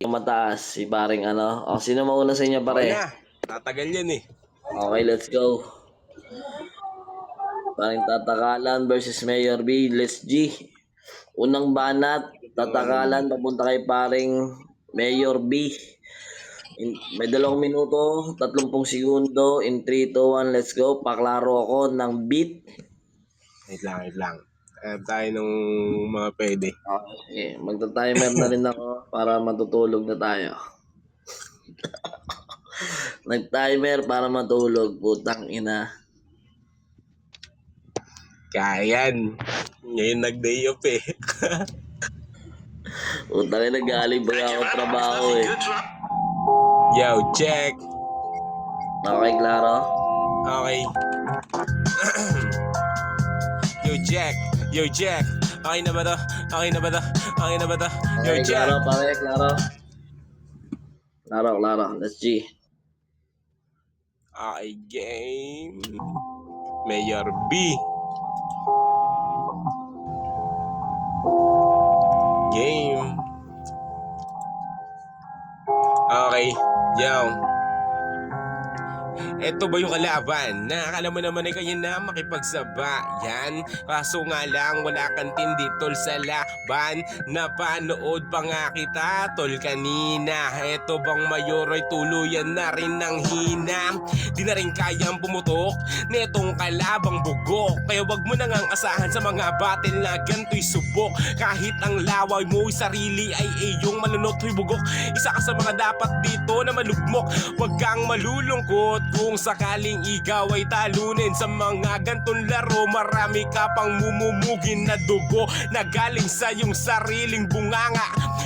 Mataas, si paring ano. O, sino mauna sa inyo, Ako pare? na. Tatagal yan eh. Okay, let's go. Paring Tatakalan versus Mayor B. Let's G. Unang banat, Tatakalan papunta kay paring Mayor B. May 2 minuto, 30 segundo. In 3, 2, 1, let's go. Paklaro ako ng beat. Wait lang. Tayo nung mga pwede. Okay, magta-timer na rin ako para matutulog na tayo. Nag-timer para matulog, putang ina. Kayan. Ngayon nag-day off eh. Putang ina, galing ba ako trabaho eh. Yo, check. Okay, klaro? Okay. Yo, Jack. Yo, Jack. Okay na ba to? Okay na ba to? Okay na ba to? Yo, Okay, Jack. klaro, pare, klaro. Klaro, let's G. Okay, game. Mayor B. Game. Okay. Yo. Eto ba yung kalaban? Nakakala mo naman ay kaya na makipagsabayan. Kaso nga lang wala kang tindi tol sa laban. Napanood pa nga kita tol kanina. Eto bang mayor ay tuluyan na rin ng hina. Di na rin kayang pumutok netong kalabang bugok. Kaya wag mo na ngang asahan sa mga battle na ganto'y subok. Kahit ang laway mo'y sarili ay iyong manunoto'y bugok. Isa ka sa mga dapat dito na malugmok. Wag kang malulungkot kung sakaling ikaw ay talunin. Sa mga gantong laro marami ka pang mumumugin na dugo na galing sa iyong sariling bunganga.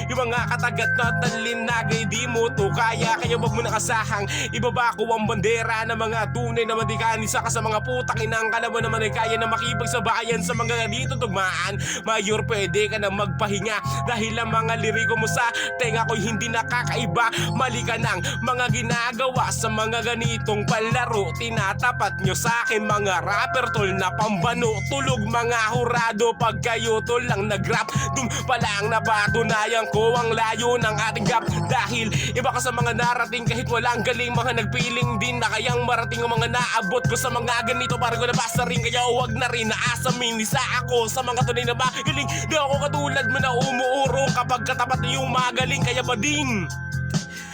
Yung mga katagat na talinagay di mo to kaya. Kaya wag mo nakasahang ibaba ko ang bandera ng mga tunay na madikani. Isa ka sa mga putang inang kalaban naman ay kaya na makipagsabayan sa mga dito tugmaan. Mayor, pwede ka na magpahinga dahil ang mga liriko mo sa tenga ko'y hindi nakakaiba. Mali ka ng mga ginagawa sa mga ganitong palaro. Tinatapat nyo sa akin mga rapper tol na pambano. Tulog mga hurado pag kayo tol lang nag-rap. Dun pa lang napatunayan ko ang layo ng ating gap. Dahil iba ka sa mga narating kahit walang galing. Mga nagpiling din na kayang marating ang mga naabot ko sa mga ganito. Para ko nabasa rin kaya huwag na rin naasamin. Isa ako sa mga tunay na magaling. Di ako katulad mo na umuurong kapag katapat yung magaling. Kaya bading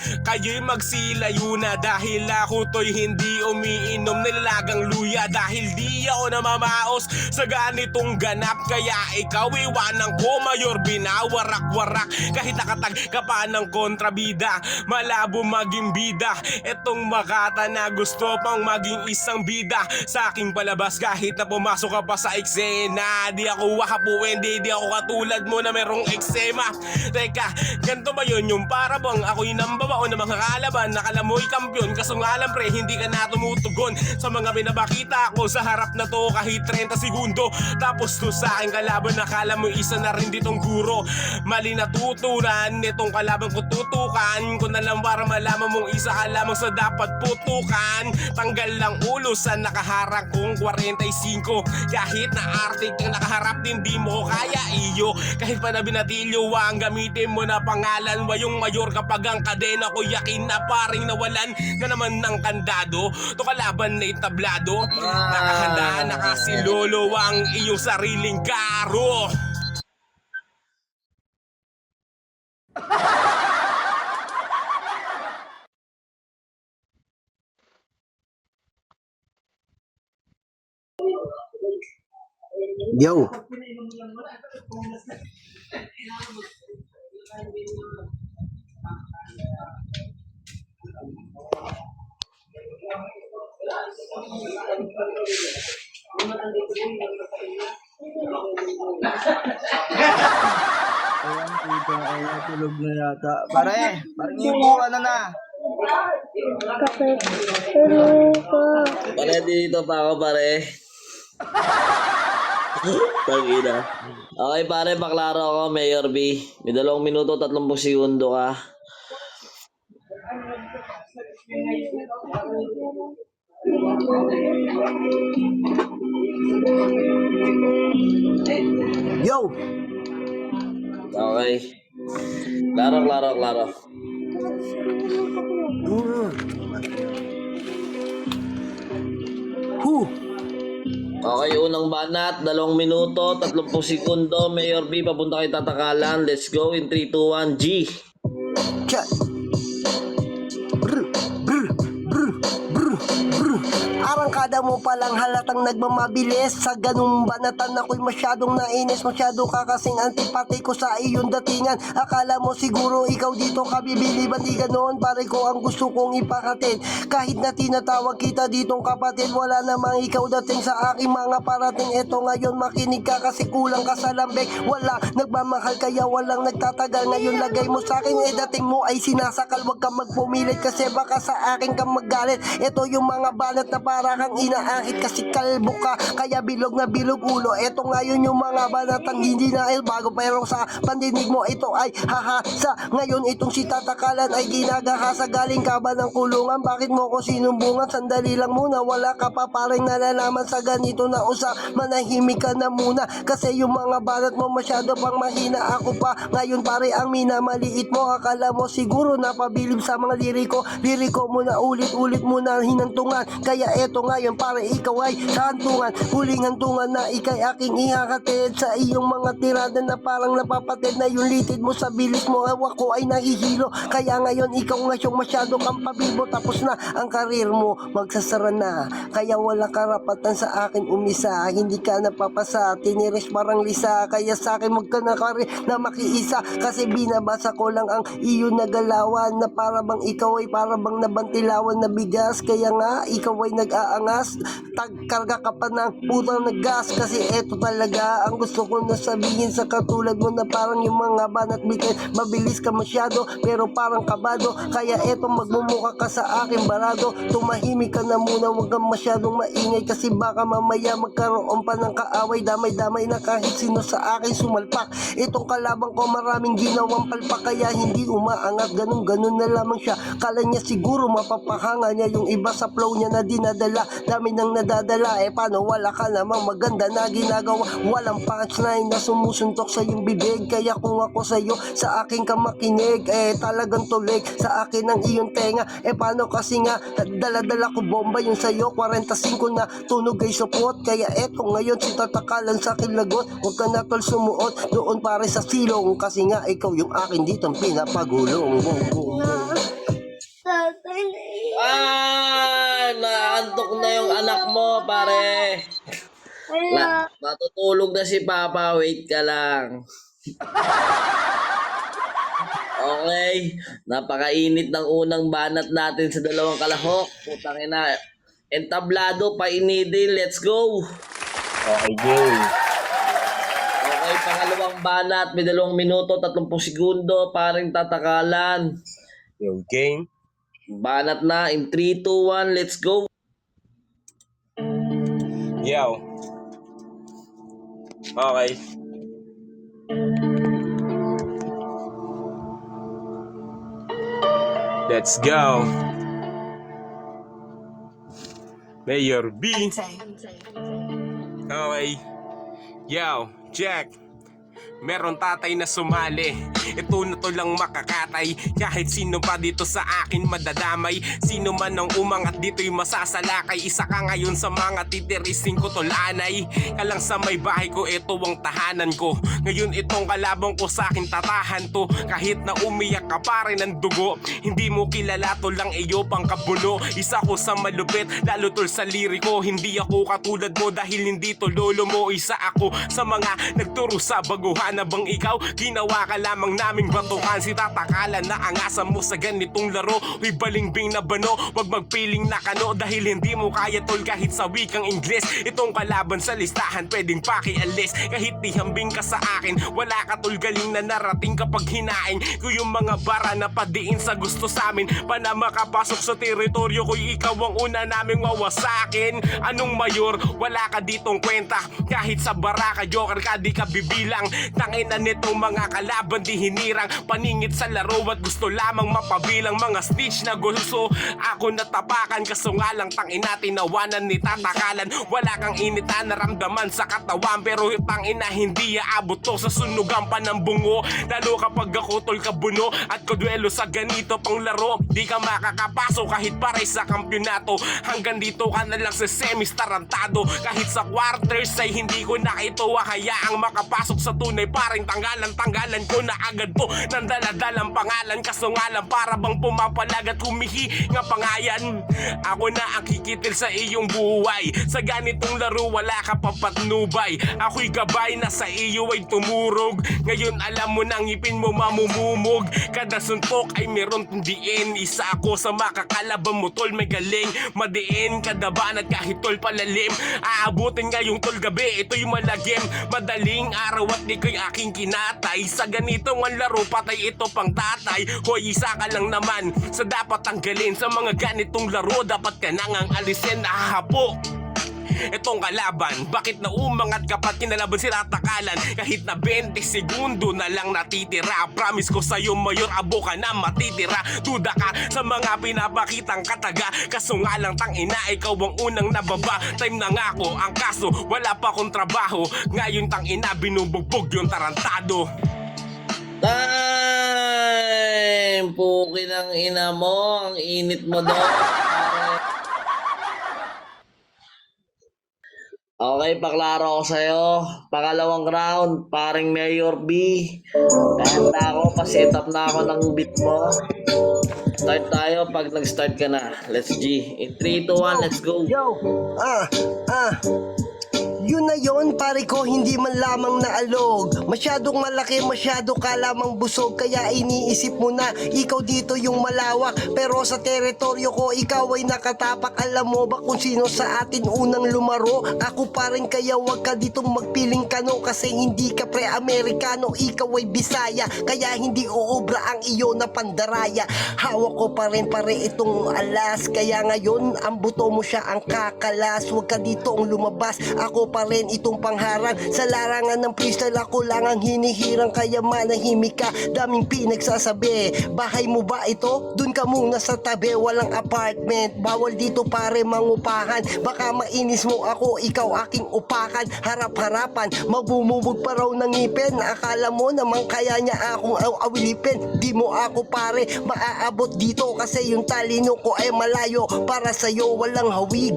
kayo'y magsilayo na dahil ako to'y hindi umiinom nilagang luya. Dahil di ako namamaos sa ganitong ganap. Kaya ikaw iwanan ko mayor binawarak-warak. Kahit nakatag ka pa ng kontrabida, malabo maging bida. Etong Makata na gusto pang maging isang bida sa aking palabas. Kahit na pumasok ka pa sa eksena, di ako wakapuin, di ako katulad mo na merong eksema. Teka, ganito ba yun yung para bang ako'y nambaba o ng mga kalaban? Nakala mo'y kampiyon kaso nga lang pre hindi ka na tumutugon sa mga binabakita ko sa harap na to kahit 30 segundo. Tapos to sa aking kalaban nakala mo isa na rin ditong guro. Mali natutunan nitong kalaban ko tutukan ko na lang para malaman mong isa ka lamang sa dapat putukan. Tanggal lang ulo sa nakaharang kong 45. Kahit na artik ang nakaharap din di mo kaya iyo. Kahit pa na binatilyo ang gamitin mo na pangalan wa yung mayor kapag ang kadena ko yakin na paring nawalan na naman ng kandado. To kalaban na itablado. Nakahanda na kasi lolo ang iyong sariling karo. Yo. Ayan, puta, ayan, tulog na yata. Pare, parang yung ano na. Kapit. Hello po. Pare, dito pa ako, pare. Tangina. Okay, pare, paklaro ako, Mayor B. May 2 minuto, 30 segundo ka. Yo! Okay. Klaro, klaro, klaro. Okay, unang banat, 2 minuto, 30 segundo. Mayor B, papunta kay Tatakalan. Let's go in 3, 2, 1, G. Chat. Brr, brr, brr, brr, brr. Arangkada mo palang halatang nagmamabilis. Sa ganung banatan ako'y masyadong nainis. Masyado ka kasing antipati ko sa iyong datingan. Akala mo siguro ikaw dito kabibili. Bandi ganoon, pare ko ang gusto kong ipakatid. Kahit na tinatawag kita ditong kapatid, wala namang ikaw dating sa aking mga parating. Eto ngayon makinig ka kasi kulang ka sa lambek. Wala nagmamahal kaya walang nagtatagal. Ngayon lagay mo sa akin dating mo ay sinasakal. Wag kang magpumilit kasi baka sa akin kang magalit. Ito yung mga banat na para kang inaakit kasi kalbo ka, kaya bilog na bilog ulo. Ito ngayon yung mga banatang hindi na bago, pero sa pandinig mo ito ay hahasa. Ngayon itong si Tatakalan ay ginagahasa. Galing ka ba ng kulungan? Bakit mo ko sinumbungan? Sandali lang muna, wala ka pa paring nalalaman sa ganito na usap. Manahimik ka na muna kasi yung mga banat mo masyado pang mahina. Ako pa ngayon pare ang minamaliit mo. Akala mo siguro napabilib sa mga liriko mo na ulit-ulit mo na hinantungan. Kaya eto ngayon para ikaw ay sa hantungan. Huling hantungan na ikay aking ihakatid sa iyong mga tirada na parang napapatid na yung litid mo sa bilis mo. Ako ay nahihilo. Kaya ngayon ikaw ngayon masyado kang pabibo. Tapos na ang karir mo, magsasara na. Kaya wala karapatan sa akin umisa. Hindi ka napapasa, tiniris parang lisa. Kaya sa akin wag ka na karir na makiisa. Kasi binabasa ko lang ang iyong nagalawan na para bang ikaw ay para bang nabantilawan na bigas. Kaya nga ikaw ay nag-aangas, tagkarga ka pa ng putang naggas. Kasi eto talaga ang gusto ko na sabihin sa katulad mo na parang yung mga banat bitin. Mabilis ka masyado pero parang kabado. Kaya eto magmumuka ka sa akin barado. Tumahimik ka na muna, wag kang masyadong maingay. Kasi baka mamaya magkaroon pa ng kaaway. Damay-damay na kahit sino sa akin sumalpak. Itong kalabang ko maraming ginawang palpak. Kaya hindi umaangat, ganun na lamang siya. Kala niya siguro mapapahanga niya yung iba sa flow niya na dinadala. Dami nang nadadala, paano wala ka namang maganda na ginagawa. Walang punchline na sumusuntok sa iyong bibig. Kaya kung ako sa'yo, sa akin ka makinig, talagang tulig sa akin ang iyong tenga. Paano kasi nga, dala-dala ko bomba yung sa'yo. 45 na tunog ay support. Kaya eto ngayon si Tatakalan sa akin lagot. Huwag ka na tol sumuot doon pare sa silong. Kasi nga ikaw yung akin dito ang pinapagulong. Naantok na yung anak mo, pare. Matutulog na si Papa, wait ka lang. Okay, napakainit ng unang banat natin sa 2 kalahok. Putang ina. Entablado, painidin, let's go. Okay, game. Okay, pangalawang banat, may 2 minuto, 30 segundo, paring Tatakalan. Yo, game. Banat na in 3, 2, 1, let's go. Yo. Okay. Let's go. Mayor B. Okay. Yo, Jack. Meron tatay na sumali. Ito na to lang makakatay. Kahit sino pa dito sa akin madadamay. Sino man ang umangat dito'y masasalakay. Isa ka ngayon sa mga titirisin ko tolanay. Kalang sa may bahay ko, ito ang tahanan ko. Ngayon itong kalabang ko sa akin tatahan to. Kahit na umiyak ka pa rin ng dugo. Hindi mo kilala to lang iyo pang kabuno. Isa ko sa malupit, lalo tol sa liriko. Hindi ako katulad mo dahil hindi to lolo mo. Isa ako sa mga nagturo sa baguhan na bang ikaw ginawa ka lamang naming batukan. Si Tatakalan na angasan mo sa ganitong laro. Huy balingbing na bano, wag magpiling na kano. Dahil hindi mo kaya tol kahit sa wikang Ingles. Itong kalaban sa listahan pwedeng pakialis. Kahit ihambing ka sa akin, wala ka tol galing na narating kapag hinain ko yung mga bara na padiin sa gusto sa amin. Pa na makapasok sa teritoryo ko, ikaw ang una naming wawasakin. Anong mayor, wala ka ditong kwenta. Kahit sa baraka, joker ka, di ka bibilang. Tangina nitong mga kalaban di hinirang paningit sa laro at gusto lamang mapabilang mga snitch na gusto ako natapakan. Kaso nga lang tangina tinawanan ni tatakalan. Wala kang inita naramdaman sa katawan, pero tangina hindi aabot to sa sunugan pa ng bungo. Lalo kapag ako tol kabuno at kodwelo sa ganito pang laro. Di ka makakapasok kahit pares sa kampyonato. Hanggang dito ka na lang sa semis tarantado. Kahit sa quarters ay hindi ko na ito hayaang makapasok sa tunay. Paring tanggalan ko na agad to ng daladalang pangalan. Kaso nga lang para bang pumapalag at humihi nga pangayan. Ako na ang kikitil sa iyong buhay. Sa ganitong laro wala ka papatnubay. Ako'y gabay na sa iyo ay tumurog. Ngayon alam mo na ngipin mo mamumumog. Kada suntok ay meron tindiin. Isa ako sa makakalaban mo tol, may galing madiin kada banat kahit tol palalim. Aabutin ngayong tol gabi, ito'y malagim. Madaling araw at di ko'y aking kinatay. Sa ganitong ang laro patay ito pang tatay. Hoy isa ka lang naman sa dapat tanggalin. Sa mga ganitong laro dapat ka nang ang alisin. Hapo itong kalaban, bakit na umangat kapat kinalaban si Ratakalan? Kahit na 20 segundo na lang natitira, promise ko sa'yo mayor abo ka na matitira. Duda ka sa mga pinapakitang kataga. Kaso nga lang tangina ikaw ang unang nababa. Time na nga ako ang kaso wala pa akong trabaho. Ngayon tangina binubugbog yung tarantado. Time! Pukin ang ina mo, ang init mo doon. Okay, paklaro ko sa'yo. Pangalawang round, paring Mayor B. Kahanda ako, pa-set up na ako ng beat mo. Start tayo pag nag-start ka na. Let's G. In 3, 2, 1, let's go. Yo, yun na yon pare ko, hindi man lamang naalog. Masyadong malaki, masyado ka lamang busog. Kaya iniisip mo na, ikaw dito yung malawak. Pero sa teritoryo ko, ikaw ay nakatapak. Alam mo ba kung sino sa atin unang lumaro? Ako pa rin, kaya wag ka ditong magpiling kano. Kasi hindi ka pre-Amerikano, ikaw ay Bisaya. Kaya hindi uubra ang iyo na pandaraya. Hawak ko pa rin pare itong alas. Kaya ngayon, ang buto mo siya ang kakalas. Wag ka ditong lumabas, ako pa rin itong pangharang. Sa larangan ng freestyle ako lang ang hinihirang. Kaya manahimik ka, daming pinagsasabi. Bahay mo ba ito? Dun ka muna sa tabi, walang apartment. Bawal dito pare mangupahan. Baka mainis mo ako, ikaw aking upakan. Harap-harapan, mabumubog pa raw ng ngipin. Akala mo naman kaya niya akong awilipin. Di mo ako pare maaabot dito. Kasi yung talino ko ay malayo. Para sa'yo walang hawig.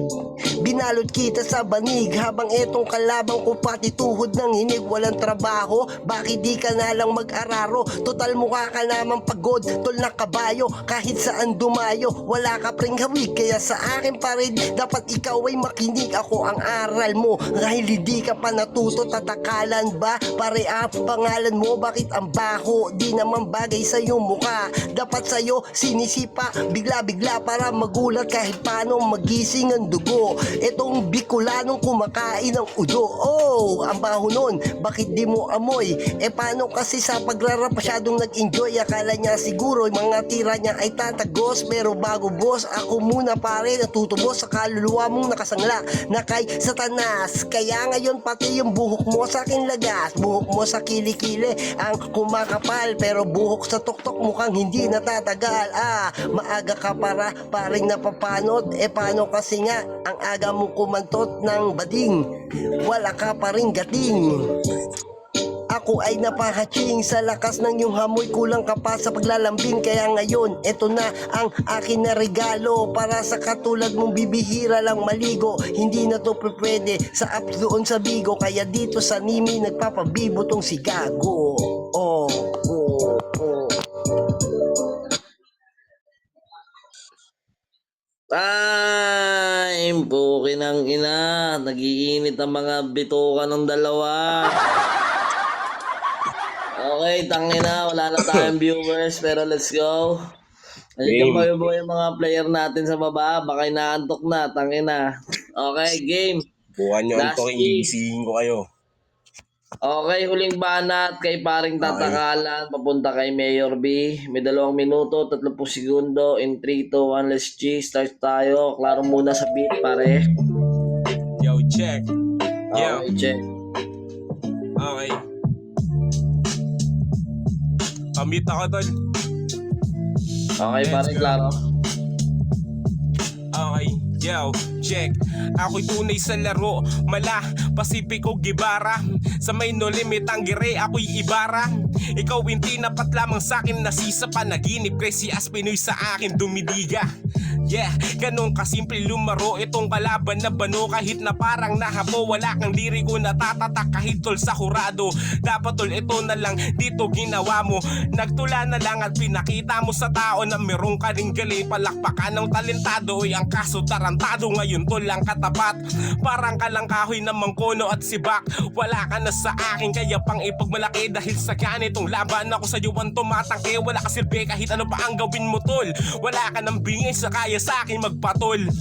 Binalot kita sa banig habang etong kalabang ko pati tuhod ng hinig. Walang trabaho, bakit di ka na lang mag-araro? Total mukha ka naman pagod, tol na kabayo. Kahit saan dumayo, wala ka pring hawig. Kaya sa akin pa rin, dapat ikaw ay makinig. Ako ang aral mo, dahil hindi ka pa natuto. Tatakalan ba? Pare pangalan mo, bakit ang baho? Di naman bagay sa iyong mukha. Dapat sa'yo sinisipa, bigla-bigla para magulat. Kahit paano magising ang dugo. Etong Bicolanong kumakain ng udo. Oh, ang baho nun, bakit di mo amoy? Paano kasi sa pagrarap masyadong nag-enjoy? Akala niya siguro yung mga tira niya ay tatagos. Pero bago boss, ako muna pare natutubos sa kaluluwa mong nakasangla na kay Satanas. Kaya ngayon pati yung buhok mo sa akin lagas. Buhok mo sa kilikili ang kumakapal. Pero buhok sa tuktok mukhang hindi natatagal. Maaga ka para paring napapanot. Paano kasi nga ang aga mong kumantot ng bading? Wala ka pa rin gating. Ako ay napahatching sa lakas ng iyong hamoy. Kulang ka pa sa paglalambing. Kaya ngayon, eto na ang akin na regalo. Para sa katulad mong bibihira lang maligo. Hindi na to pwede sa apps doon sa Bigo. Kaya dito sa Nimi nagpapabibo tong si Gago. Oh. Time! Pukin ang ina. Nagiinit ang mga bituka ng dalawa. Okay, tangina. Wala na tayong viewers. Pero let's go. Ayun kayo po yung mga player natin sa baba. Baka inaantok na. Tangina. Okay, game. Buwan nyo Last antok, game. iisingin ko kayo. Okay, huling banat kay paring Tatakalan. Papunta kay Mayor B. May 2 minuto, 30 segundo. In 3, 2, 1, let's G. Start tayo. Klaro muna sa beat, pare. Yo, check. Yo. Okay, check. Okay. Mute ako, tol. Okay, pare, klaro. Okay, yo, check. Ako'y tunay sa laro, mala, Pasipiko Gibara. Sa may no limit ang gire, ako'y Ibara. Ikaw hindi napat lamang sa'kin, nasisa panaginip. Crazy as Pinoy sa akin dumidiga. Yeah, ganun kasimple lumaro itong kalaban na bano. Kahit na parang nahapo, wala kang liriko natatatak kahit tol sa hurado. Dapat tol, ito na lang dito ginawa mo. Nagtula na lang at pinakita mo sa tao na merong ka ring galing. Palakpakan ng talentado, ay ang kaso tarantado. Ngayon tol lang katapat, parang kalang kahoy na mangkono at sibak. Wala ka na sa akin, kaya pang ipagmalaki. Dahil sa ganitong laban ako sa iyo ang tumatangke. Wala ka silbi kahit ano pa ang gawin mo tol. Wala ka nang bingay sa kaya sa akin magpatol.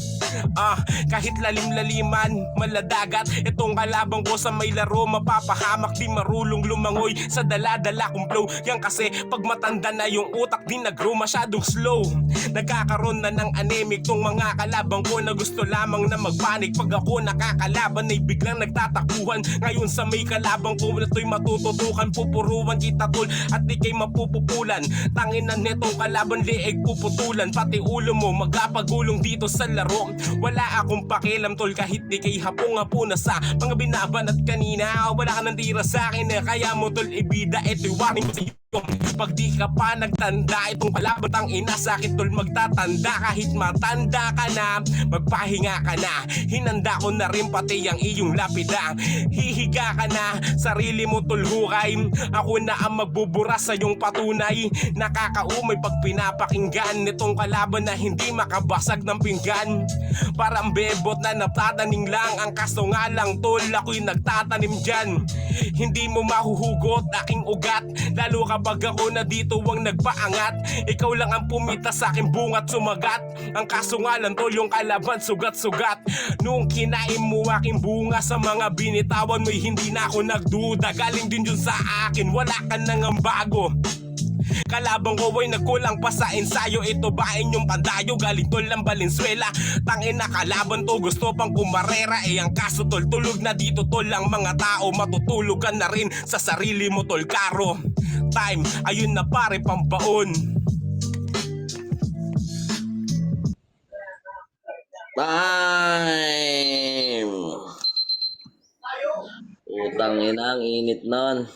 Kahit lalim-laliman, maladagat, itong kalabang ko sa may laro. Mapapahamak, di marulong lumangoy sa dala-dala kong flow. Yan kasi pag matanda na yung utak, di nag-grow masyadong slow. Nagkakaroon na ng anemic tong mga kalabang ko na gusto lamang na magpanik. Pag ako nakakalaban ay biglang nagtatakuhan. Ngayon sa may kalabang ko na to'y matututukan. Pupuruan kita tol at di kay mapupupulan. Tanginan netong kalaban lieg puputulan. Pati ulo mo magkapagulong dito sa laro. Wala akong pakialam tol kahit di kay hapong-hapo na sa mga binaban at kanina. Wala ka nang tira sa akin kaya mo tol ibida. Ito'y warning ko sa iyo. Pag di ka pa nagtanda, itong kalaban tang ina sa akin tol magtatanda. Kahit matanda ka na, magpahinga ka na. Hinanda ko na rin pati ang iyong lapida. Hihiga ka na, sarili mo tol hukay. Ako na ang magbubura sa iyong patunay. Nakakaumay pag pinapakinggan nitong kalaban na hindi makabasag ng pinggan. Parang bebot na natataning lang. Ang kaso nga lang tol, ako'y nagtatanim dyan. Hindi mo mahuhugot aking ugat, lalo kapag ako na dito ang nagpaangat. Ikaw lang ang pumita sa akin bungat sumagat. Ang kaso nga lang tol, yung kalaban sugat-sugat. Nung kinain mo aking bunga sa mga binitawan mo'y hindi na ako nagduda. Galing din yun sa akin, wala ka nang ang bago. Kalabang ko ay nagkulang pa sa ensayo. Ito ba inyong pandayo? Galing tol ng Valenzuela. Tangin na kalaban to, gusto pang kumarera. Ang kaso tol, tulog na dito tol ang mga tao. Matutulog ka na rin sa sarili mo tol karo. Time, ayun na pare pambaon. Time! Utang ina, ang init nun.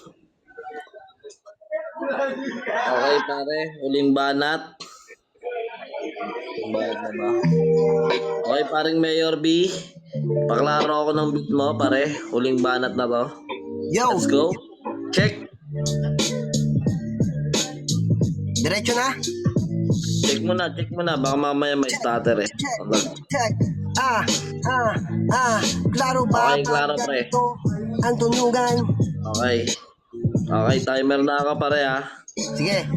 Okay pare, huling banat. Huling banat na ba? Okay paring Mayor B, paklaro ako ng beat mo pare. Huling banat na to. Yo, Let's go. Check. diretso na. Check mo na. Baka mamaya may stutter eh. Check. Klaro ba? Okay, klaro, pre. Ganito ang tunugan. Okay. Okay, timer na ako pare ha. Sige.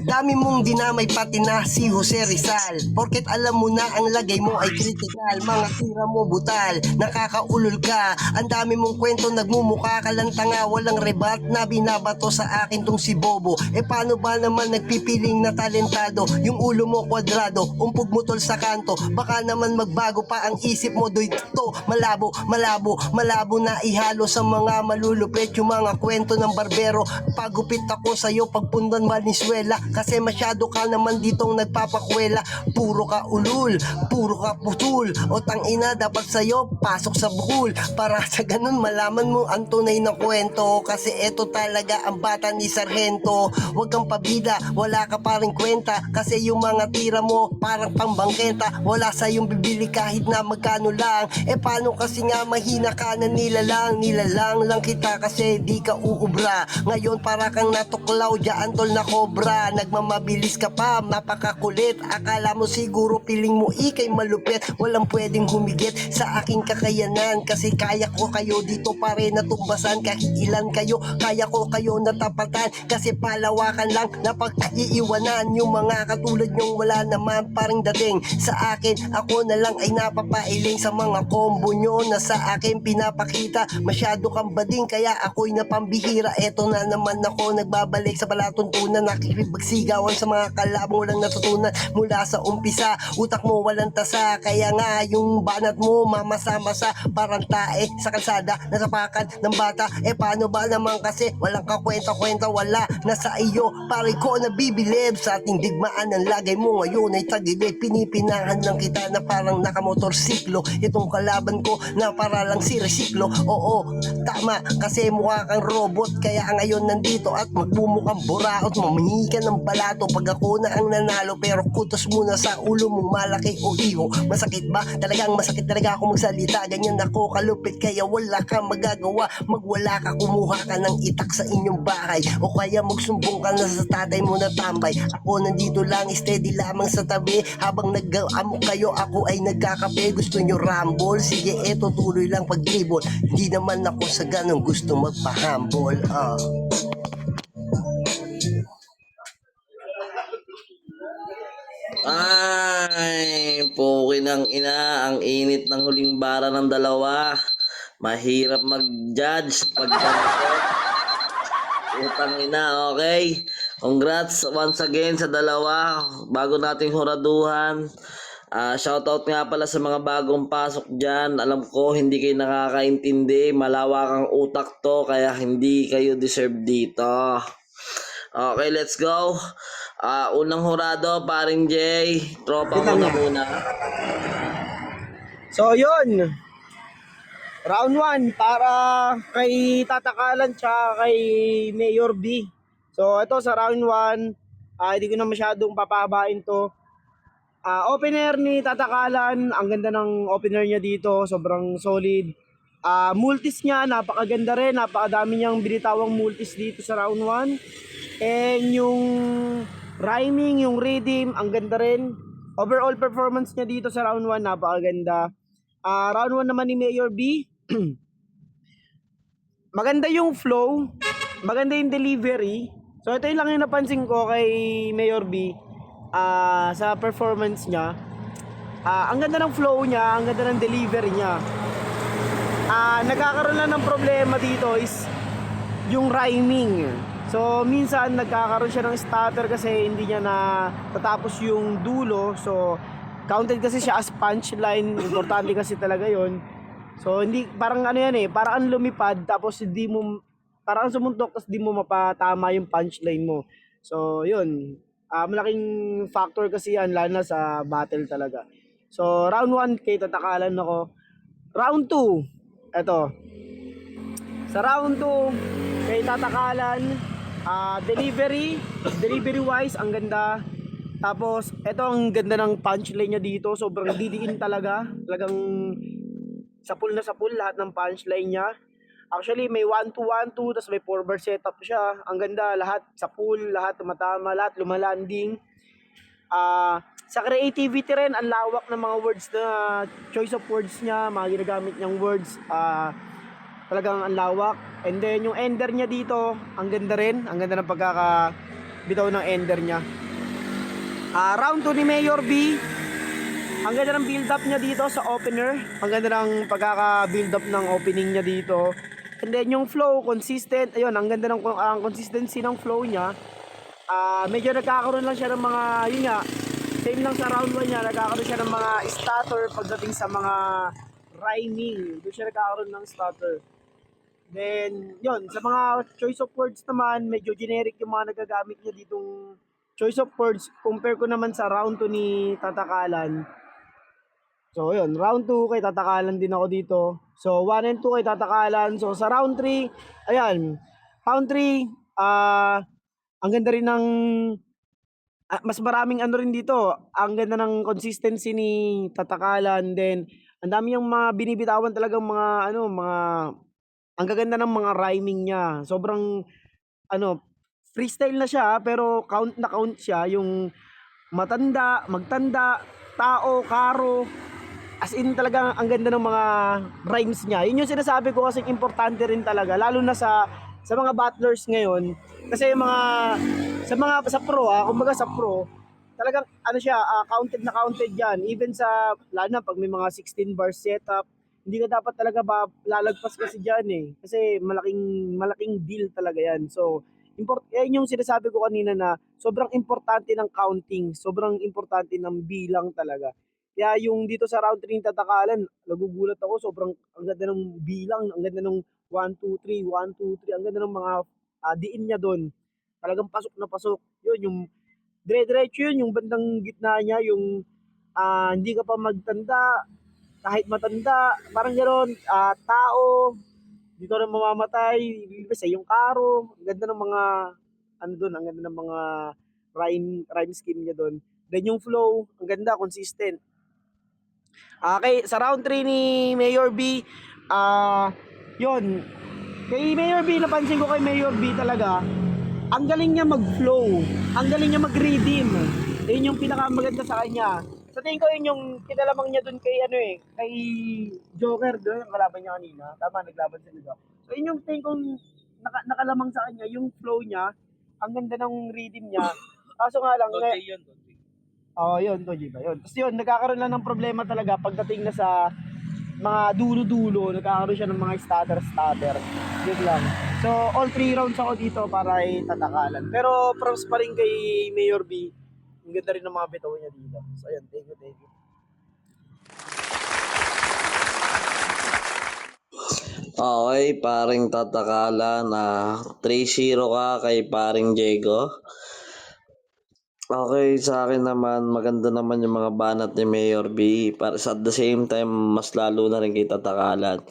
Dami mong dinamay pati na si Jose Rizal. Porket alam mo na ang lagay mo ay critical. Mga tira mo butal, nakakaulol ka. Ang dami mong kwento, nagmumukha ka lang tanga. Walang rebat na binabato sa akin tong si Bobo. Paano ba naman nagpipiling na talentado? Yung ulo mo kwadrado, umpog mo tol sa kanto. Baka naman magbago pa ang isip mo, doy to. Malabo na ihalo sa mga malulupit. Yung mga kwento ng barbero. Pagupit ako sa'yo pagpundan Valenzuela. Kasi masyado ka naman ditong nagpapakwela. Puro ka ulul, puro ka putul. O tangina, dapat sa'yo pasok sa bukul. Para sa ganun malaman mo ang tunay na kwento. Kasi eto talaga ang bata ni Sargento. Huwag kang pabida, wala ka pa rin kwenta. Kasi yung mga tira mo parang pambangkenta. Wala sa'yong bibili kahit na magkano lang. Paano kasi nga mahina ka na nilalang lang kita kasi di ka uubra. Ngayon para kang natuklaw dyan tol na kobra. Nagmamabilis ka pa, napakakulit. Akala mo siguro piling mo ikay malupit. Walang pwedeng humigit sa aking kakayanan. Kasi kaya ko kayo dito pare natumbasan. Kahit ilan kayo, kaya ko kayo natapatan. Kasi palawakan lang na pag-iiwanan. Yung mga katulad nyong wala naman paring dating sa akin. Ako na lang ay napapailing sa mga combo nyo na sa akin pinapakita. Masyado kang bading kaya ako'y napambihira. Eto na naman ako nagbabalik sa palatuntunan. Nakikipagsi sigawan sa mga kalabang walang natutunan mula sa umpisa. Utak mo walang tasa, kaya nga yung banat mo mamasa-masa parang tae sa kalsada, nasapakan ng bata. Paano ba naman kasi walang kakwenta-kwenta, wala nasa iyo. Pare ko nabibilib sa ating digmaan, ng lagay mo ngayon ay tagilid. Pinipinahan lang kita na parang nakamotorsiklo, itong kalaban ko na para lang si resiklo. Oo, tama, kasi mukha kang robot, kaya ngayon nandito at magbumukhang buraot. Mamahingi ka ng balato pag ako na ang nanalo, pero kutos muna sa ulo mong malaki o iho. Masakit ba? Talagang masakit talaga ako magsalita, ganyan ako kalupit, kaya wala kang magagawa. Magwala ka, kumuha ka ng itak sa inyong bahay, o kaya magsumbong ka na sa tatay mo na tambay. Ako nandito lang, steady lamang sa tabi, habang nag-amok kayo ako ay nagkakape. Gusto nyo rumble? Sige, eto tuloy lang pag-dribble. Hindi naman ako sa ganong gusto magpa-humble. Ay, puki ng ina, ang init ng huling bara ng dalawa. Mahirap mag-judge pag utang ina, okay? Congrats once again sa dalawa. Bago nating huraduhan. Shoutout nga pala sa mga bagong pasok dyan. Alam ko hindi kayo nakakaintindi. Malawak ang utak to, kaya hindi kayo deserve dito. Okay, let's go. Unang hurado, paring Jay. Tropa mo na muna. So, yun. Round 1 para kay Tatakalan tsaka kay Mayor B. So, ito sa round 1, hindi ko na masyadong papahabain to. Opener ni Tatakalan, ang ganda ng opener niya dito, sobrang solid. Multis niya, napakaganda rin, napakadami niyang binitawang multis dito sa round 1. And yung rhyming, yung rhythm, ang ganda rin. Overall performance niya dito sa round 1, napakaganda. Round 1 naman ni Mayor B, maganda yung flow, maganda yung delivery. So ito yung lang yung napansin ko kay Mayor B sa performance niya. Ang ganda ng flow niya, ang ganda ng delivery niya. Nagkakaroon lang ng problema dito is yung rhyming. So minsan nagkakaroon siya ng stutter kasi hindi niya na tatapos yung dulo. So counted kasi siya as punchline, importante kasi talaga yon. So hindi, parang ano yan parang ang lumipad tapos hindi mo, parang sumuntok tapos hindi mo mapatama yung punchline mo. So yun, malaking factor kasi yan lalo na sa battle talaga. So round 1 kay Tatakalan ako. Round 2, eto. Sa round 2 kay Tatakalan, delivery wise ang ganda. Tapos eto, ang ganda ng punchline niya dito, sobrang didiin talaga. Talagang sapul na sapul lahat ng punchline niya. Actually may 1-2-1-2, tapos may 4-bar setup siya. Ang ganda, lahat sapul, lahat tumatama, lahat lumalanding. Sa creativity rin, ang lawak ng mga words na choice of words niya, mga ginagamit niyang words. Talagang ang lawak. And then yung ender niya dito, ang ganda rin. Ang ganda ng pagkakabitaw ng ender niya. Round 2 ni Mayor B, ang ganda ng build up niya dito sa opener. Ang ganda ng pagkaka-build up ng opening niya dito. And then yung flow, consistent. Ayun, ang ganda ng consistency ng flow niya. Medyo nagkakaroon lang siya ng mga, yun nga, same lang sa round 1 niya, nagkakaroon siya ng mga stutter pagdating sa mga rhyming. Doon siya nagkakaroon ng stutter. Then, yun, sa mga choice of words naman, medyo generic yung mga nagagamit niya ditong choice of words. Compare ko naman sa round 2 ni Tatakalan. So, yun, round 2 kay Tatakalan din ako dito. So, 1 and 2 kay Tatakalan. So, sa round 3, ayan, round 3, ang ganda rin ng, mas maraming ano rin dito. Ang ganda ng consistency ni Tatakalan. Then, ang dami yung mga binibitawan talagang mga, ang gaganda ng mga rhyming niya. Sobrang, freestyle na siya, pero count na count siya. Yung matanda, magtanda, tao, karo, as in talaga ang ganda ng mga rhymes niya. Yun yung sinasabi ko kasi importante rin talaga, lalo na sa mga battlers ngayon. Kasi yung sa pro, kumbaga sa pro, talagang siya, counted na counted yan. Even sa, lalo na pag may mga 16 bar setup, hindi ka dapat talaga lalagpas kasi dyan Kasi malaking deal talaga yan. So, Yan yung sinasabi ko kanina na sobrang importante ng counting, sobrang importante ng bilang talaga. Kaya yung dito sa round 3 tatakalan, nagugulat ako, sobrang ang ganda ng bilang, ang ganda ng 1, 2, 3, 1, 2, 3, ang ganda ng mga diin niya doon. Talagang pasok na pasok. Yun, yung dire-diretso yun, yung bandang gitna niya, yung hindi ka pa magtanda, kahit matanda, parang gano'n, tao, dito na mamamatay, sa yung karo, ang ganda ng mga, ano doon, ang ganda ng mga rhyme scheme niya doon. Then yung flow, ang ganda, consistent. Okay, sa round 3 ni Mayor B, yun, kay Mayor B, napansin ko kay Mayor B talaga, ang galing niya mag-flow, ang galing niya mag-redeem. Yun yung pinakamaganda sa kanya. Sa tingin ko yun yung kinalamang niya dun kay kay Joker doon, yung kalaban niya kanina. Tama, naglaban sila doon. So yun yung tingin kong nakalamang sa kanya, yung flow niya, ang ganda ng redeem niya. Kaso nga lang, yun, Toji ba yun. Tapos yun, nagkakaroon lang ng problema talaga pagdating na sa mga dulo-dulo, nagkakaroon siya ng mga stutter. Yun lang. So, all 3 rounds ako dito para ay tatakalan. Pero props pa rin kay Mayor B. Ang ganda rin ng mga bitaw niya dito. So, ayun, thank you. Okay, paring tatakalan na 3-0 ka kay paring Diego. Okay, sa akin naman, maganda naman yung mga banat ni Mayor B. Para sa at the same time, mas lalo na rin kay tatakalan.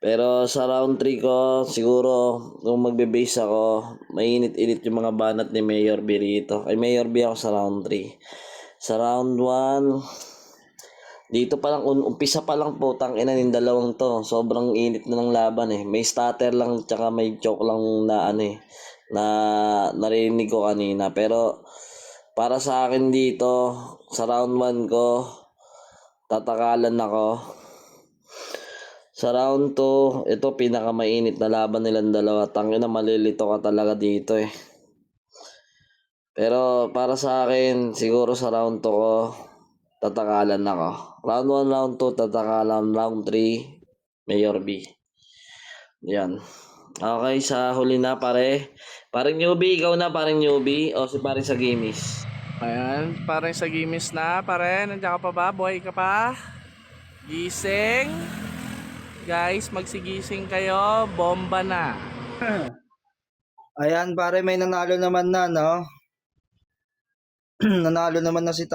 Pero sa round 3 ko, siguro, kung magbe-base ako, mainit-init yung mga banat ni Mayor B rito. Kay Mayor B ako sa round 3. Sa round 1, dito pa lang, umpisa pa lang po, tangina ng dalawang to. Sobrang init na ng laban eh. May stutter lang, tsaka may choke lang na na narinig ko kanina. Pero, para sa akin dito, sa round 1 ko, tatakalan ako. Sa round 2, ito pinakamainit na laban nilang dalawa. Tangina, malilito ka talaga dito eh. Pero para sa akin, siguro sa round 2 ko, tatakalan ako. Round 1, round 2, tatakalan. Round 3, Mayor B. Yan. Okay, sa huli na pare. Paring newbie, ikaw na paring newbie o si paring sa Gimis? Ayan, parang sa gimis na, pare. Nandiyan ka pa ba? Buhay ka pa? Gising? Guys, magsigising kayo. Bomba na. Ayan, pare, may nanalo naman na, no? Nanalo naman na si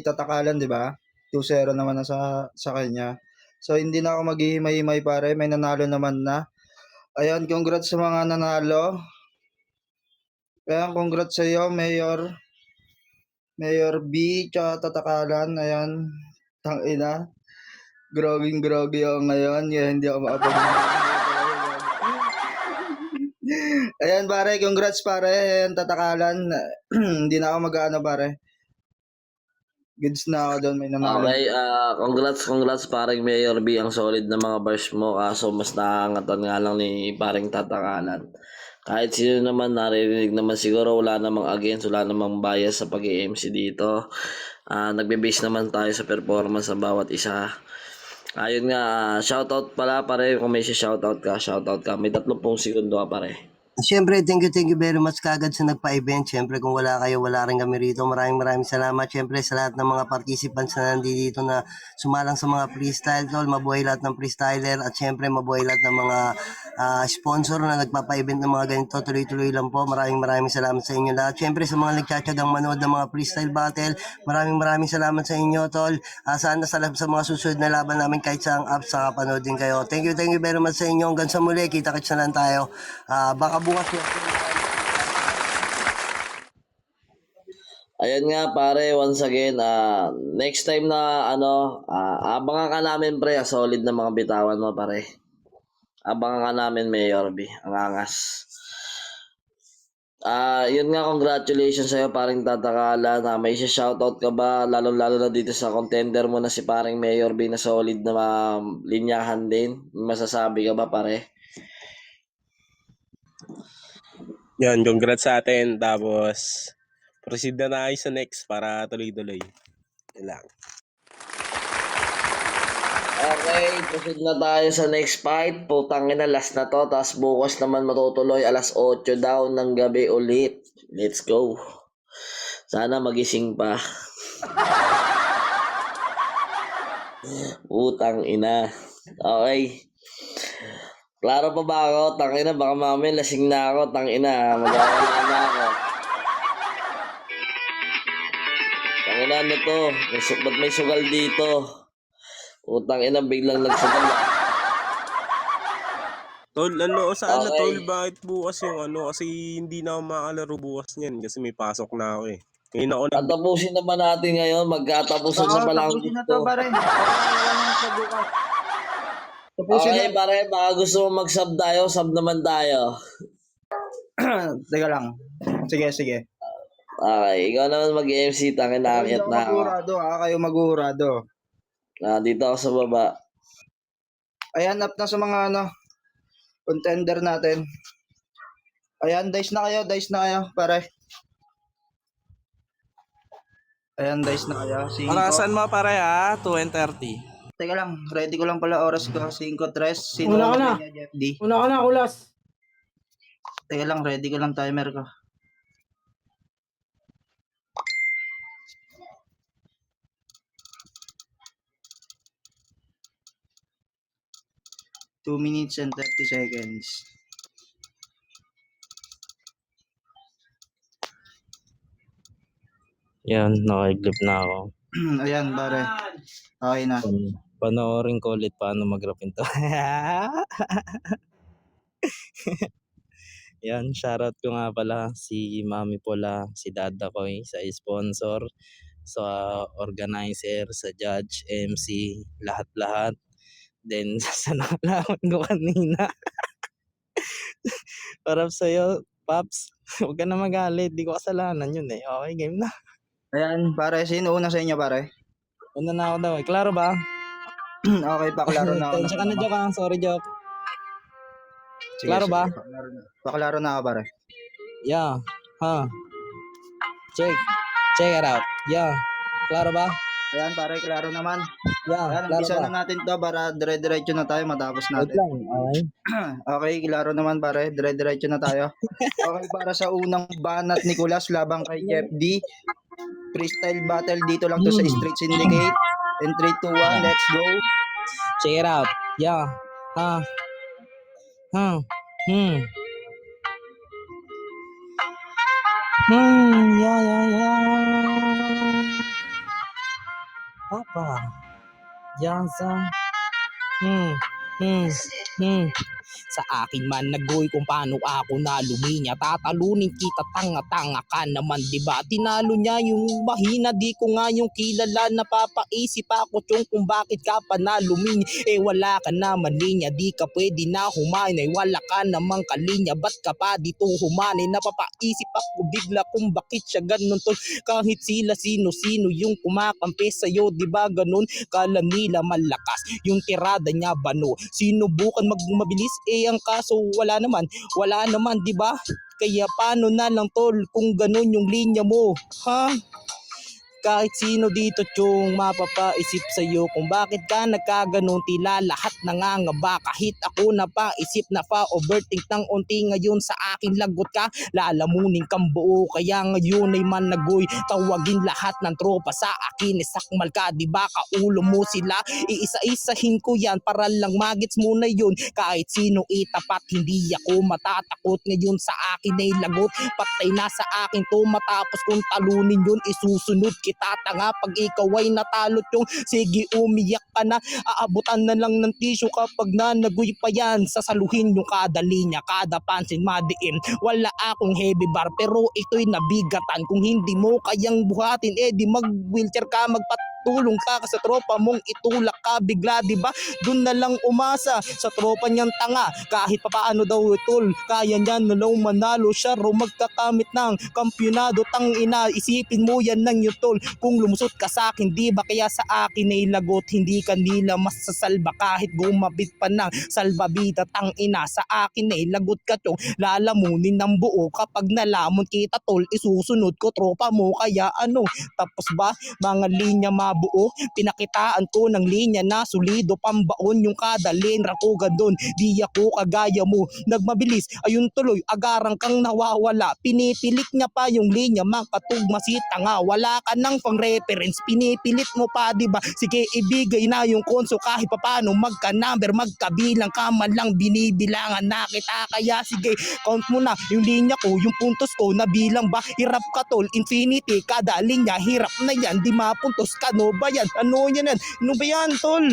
Tatakalan, di ba? 2-0 naman na sa kanya. So, hindi na ako maghihimay-himay, pare. May nanalo naman na. Ayan, congrats sa mga nanalo. Ayan, congrats sa iyo, Mayor B, tsaka Tatakalan. Ayan, tangina. Groging-grogi ako ngayon. Kaya hindi ako makapag Ayan, pare, congrats, pare. Ayan, Tatakalan. Hindi na ako mag-ano, pare. Goods na ako doon, may nanalo. Okay, congrats paring Mayor B. Ang solid na mga bars mo. Kaso mas nakangatan nga lang ni paring tatakalan. Kahit sino naman naririnig naman siguro, wala namang against, wala namang bias sa pag-MC dito. Nagbe-base naman tayo sa performance ng bawat isa. Ayun nga, shoutout pala pare, kung may shoutout ka. May 30 segundo ka pare. Siyempre, thank you very much kagad sa nagpa-event. Siyempre, kung wala kayo, wala rin kami rito. Maraming salamat. Siyempre, sa lahat ng mga participants na nandito na sumalang sa mga freestyle, tol. Mabuhay lahat ng freestyler. At siyempre, mabuhay lahat ng mga sponsor na nagpapa-event ng mga ganito. Tuloy-tuloy lang po. Maraming salamat sa inyo lahat. Siyempre, sa mga nagtsatsagang manood ng mga freestyle battle, maraming salamat sa inyo, tol. Sana sa mga susunod na laban namin kahit sa apps, saka panood din kayo. Thank you very much sa inyo. Hanggang sa muli, kita-kits na lang tayo. Baka bukas Ayan nga pare, once again, next time na abangan ka namin pre, solid na mga bitawan mo pare. Abangan ka namin Mayor B, ang angas. Yun nga, congratulations sa'yo paring tatakala na may shoutout ka ba, lalo na dito sa contender mo na si paring Mayor B na solid na linyahan din. Masasabi ka ba pare? Yan, congrats sa atin. Tapos, proceed na tayo sa next para tuloy-tuloy. Yan lang. Okay, proceed na tayo sa next fight. Putang ina, last na to. Tapos bukas naman matutuloy 8:00 daw ng gabi ulit. Let's go. Sana magising pa. Putang ina. Okay. Klaro pa ba ako? Tangina, baka mamaya lasing na ako. Tangina, mag-aalala na ako. Tangina, ano to? Ba't may sugal dito? Putang ina, biglang nagsugal. Tol, ano, saan na Okay. tol? Bakit bukas yung ano? Kasi hindi na ako makalaro bukas niyan kasi may pasok na ako eh. Ngayon ako nag... Tatapusin naman natin ngayon. Magkatapusan Oo, na pala ang tapusin na gusto. to pare. Wala nang pagbukas. Tapusin Okay, na. pare, baka gusto mo mag-sub tayo, sub naman tayo. Teka lang. Sige, sige. Okay, ikaw naman mag-MC, tangin na Hindi akyat ako na ako. magurado kayo magurado. Dito ako sa baba. Ayan, up na sa mga ano, contender natin. Ayan, dice na kayo, pare. Ayan, dice na kayo. 5. Orasan mo pare ha, 2:30. Teka lang, ready ko lang pala oras ko. 5:03. Sino Una ka na. niya, Jeff D? Una ka na, kulas. Teka lang, ready ko lang timer ko. Two minutes and 30 seconds. Yan, naka-clip na ako. Ayan, pare. Okay na. Panoorin ko ulit paano mag-rapin to. Yan, shoutout ko nga pala si Mami Pola, si Dada Koy, sa sponsor, sa organizer, sa judge, MC, lahat-lahat. Then, sa nakalaman ko kanina. Parang sa'yo, Paps, huwag ka na magalit. Di ko kasalanan yun eh. Okay, game na. Ayan, pare. Sino una sa inyo, pare? Una na ako daw eh. Klaro ba? Okay, paklaro na ako. Tensya ka na, joke ah. Sorry, joke. Sige, Klaro sige. ba? Paklaro na ako, pare. Yeah. Ha. Check. Check it out. Yeah. Klaro ba? Ayan, pare. Klaro naman. Yeah. Ayan, Klaro umpisa ba? na natin to para dire-diretso na tayo matapos Wait natin. lang. Okay. Okay, klaro naman, pare. Dire-diretso na tayo. Okay, para sa unang banat ni Kulas labang kay Jeff D. Freestyle battle dito lang to sa Street Syndicate. In 3, 2, 1, let's go. Check it out. Yeah. Ha. Ha. Hmm. Yeah, yeah, yeah. Papa. Yansa. Hmm. Hmm. Hmm. Sa akin man nagoy kung paano ako naluminya. Tatalunin kita, tanga-tanga ka naman, diba? Tinalo niya yung mahina, di ko nga yung kilala. Napapaisip ako tiyong kung bakit ka pa naluminya. Eh wala ka naman linya, di ka pwede na humanay. Wala ka namang kalinya, ba't ka pa dito humanay? Napapaisip ako bigla kung bakit siya ganun tol. Kahit sila sino-sino yung kumakampi sa'yo, diba ganun? Kala nila malakas yung tirada niya bano. Sinubukan magmabilis ang kaso wala naman, di ba? Kaya paano na lang tol kung ganun yung linya mo, ha? Kahit sino dito tiyong mapapaisip sa'yo kung bakit ka nagkaganon, tila lahat nangangaba. Kahit ako napaisip na pa-overthink ng unti, ngayon sa akin lagot ka, lalamunin kang buo. Kaya ngayon ay managoy, tawagin lahat ng tropa sa akin, isakmal ka, diba kaulo mo sila? Iisa-isahin ko yan para lang magets mo na yun. Kahit sino itapat, hindi ako matatakot. Ngayon sa akin ay lagot, patay na sa akin to. Matapos kung talunin yun, isusunod kita tanga. Pag ikaw ay natalot yung sige umiyak ka na, aabutan na lang ng tissue kapag nanagoy pa yan. Sasaluhin yung kada linya, kada pansin madiin. Wala akong heavy bar pero ito'y nabigatan. Kung hindi mo kayang buhatin, di mag wheelchair ka, magpatulong ka sa tropa mong itulak ka bigla, diba? Doon na lang umasa sa tropa niyang tanga. Kahit papaano daw tol, kaya niyan na lang manalo siya ro magkakamit ng kampyonado. Tang ina, isipin mo yan ng yung tol. Kung lumusot ka sa akin, di ba kaya sa akin ay lagot, hindi ka nila masasalba kahit gumabit pa ng salbabida. Tang ina, sa akin ay lagot ka tong lalamunin ng buo. Kapag nalamon kita tol, isusunod ko tropa mo. Kaya ano, tapos ba mga linya buo. Pinakitaan ko ng linya na solido, pambaon yung kada lane, rakugan doon. Di ako kagaya mo, nagmabilis, ayun tuloy, agarang kang nawawala. Pinipilit niya pa yung linya, makatugma si tanga. Wala ka nang pang reference, pinipilit mo pa, diba? Sige, ibigay na yung konso kahit papano, magka-number, magkabilang ka man lang, binibilangan na kita. Kaya sige, count mo na yung linya ko, yung puntos ko, nabilang ba? Hirap ka tol, infinity, kada linya, hirap na yan, di mapuntos ka, no ba yan? Ano yan? Ano ba yan tol?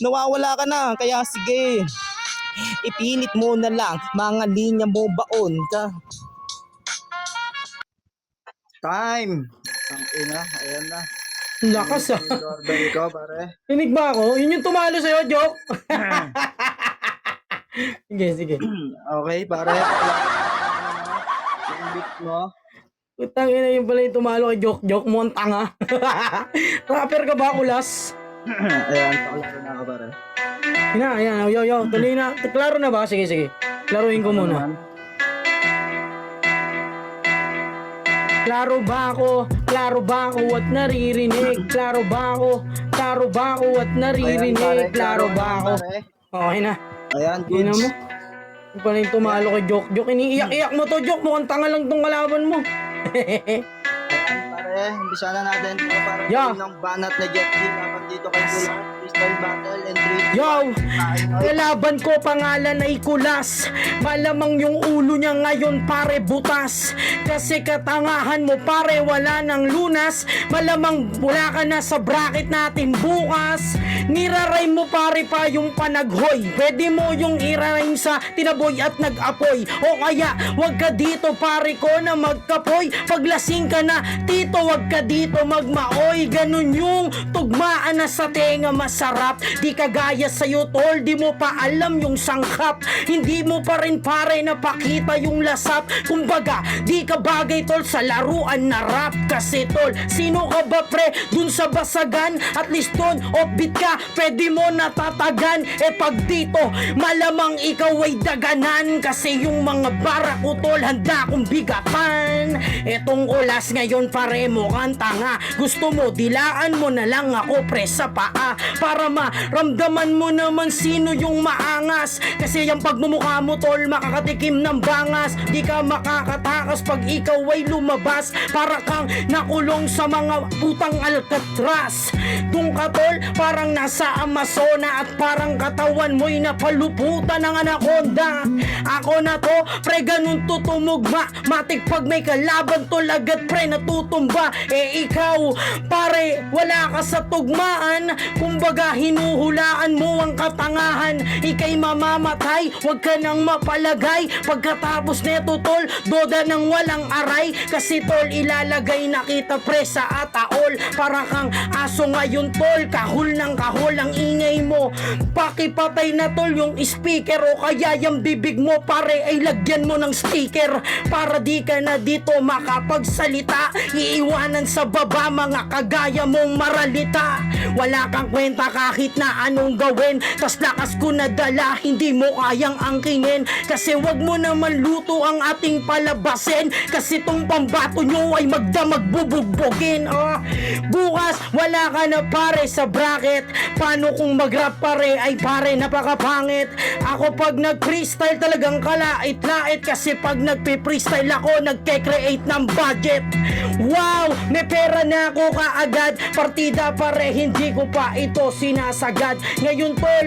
Nawawala ka na, kaya sige, ipilit mo na lang, mga linya mo baon ka. Time! Ang ina, ayan na. Ang lakas ah. Yung doorbell ko, pare. Rinig ba ako? Yun yung tumalo sa'yo, joke. Sige, sige. Okay, pare. Yung beat mo. Putang ina yun pala yung tumalo kay joke mo ang tanga. Rapper ka ba, Kulas? Ayan, pakalaro na ako, pare. Ayan, yo, tuloy na. Klaro na ba? Sige, sige. Klaruhin ko muna. Klaro ba ako? Klaro ba ako at naririnig? Klaro ba ako? Klaro ba ako at naririnig? Klaro ba ako? Okay na. Ayan, Ina goods. mo. Yung pala yung tumalo kay joke. Iniiyak-iyak mo to, joke. Mukhang tanga lang tong kalaban mo. Ayan, pare. Umpisa na natin. Ito, pare. Yeah. Ng banat na Jet Li. Dapat dito kay Kulas. Freestyle battle and 3. Yo! Kalaban ko pangalan ay Kulas. Malamang yung ulo niya ngayon pare butas. Kasi katangahan mo pare wala ng lunas. Malamang wala ka na sa bracket natin bukas. Niraray mo pare pa yung panaghoy. Pwede mo yung iraray sa tinaboy at nag-apoy. O kaya wag ka dito pare ko na magkapoy. Paglasing ka na tito wag ka dito magmaoy. Ganun yung tugmaan na sa tenga masarap. Di kagaya sa'yo tol, di mo pa alam yung sangkap. Hindi mo pa rin pare napakita yung lasap. Kumbaga, di ka bagay tol sa laruan na rap. Kasi tol, sino ka ba pre dun sa basagan? At least dun, offbeat ka, pwede mo natatagan. Pag dito, malamang ikaw ay daganan. Kasi yung mga bara ko tol, handa kong bigatan. Etong Kulas ngayon pare mo kang tanga. Gusto mo, dilaan mo na lang ako pre sa paa. Para maramdaman mo naman sino yung maangas. Kasi yung pagmumukha mo tol, makakatikim ng bangas. Di ka makakatakas pag ikaw ay lumabas. Para kang nakulong sa mga putang Alcatraz. Dung ka tol, parang nasa Amazona. At parang katawan mo'y napaluputan ng anaconda. Ako na to, pre ganun tutumugma. Matik pag may kalaban tol, agad pre natutumba. Ikaw, pare, wala ka sa tugmaan. Kumbaga hinuhulaan mo ang katangahan. Ika'y mamamatay, wag ka nang mapalagay. Pagkatapos neto tol, doda ng walang aray. Kasi tol, ilalagay na kita pre sa ataol. Para kang aso ngayon tol, kahul ng kahul ang ingay mo. Pakipatay na tol yung speaker. O kaya yung bibig mo pare ay lagyan mo ng sticker. Para di ka na dito makapagsalita. Iiwanan sa baba mga kagaya mong maralita. Wala kang kwenta kahit na anong gawin. Tas lakas ko na dala, hindi mo kayang angkinin. Kasi wag mo naman luto ang ating palabasin. Kasi tong pambato nyo ay magdamag bubugbogin. Bukas wala ka na pare sa bracket. Paano kung mag-rap pare ay pare napakapangit. Ako pag nag-freestyle talagang kalait-lait. Kasi pag nagpe-freestyle ako nagke-create ng budget. Wow, may pera na ako kaagad. Partida pare hindi ko pa ito sinasagad. Ngayon tol,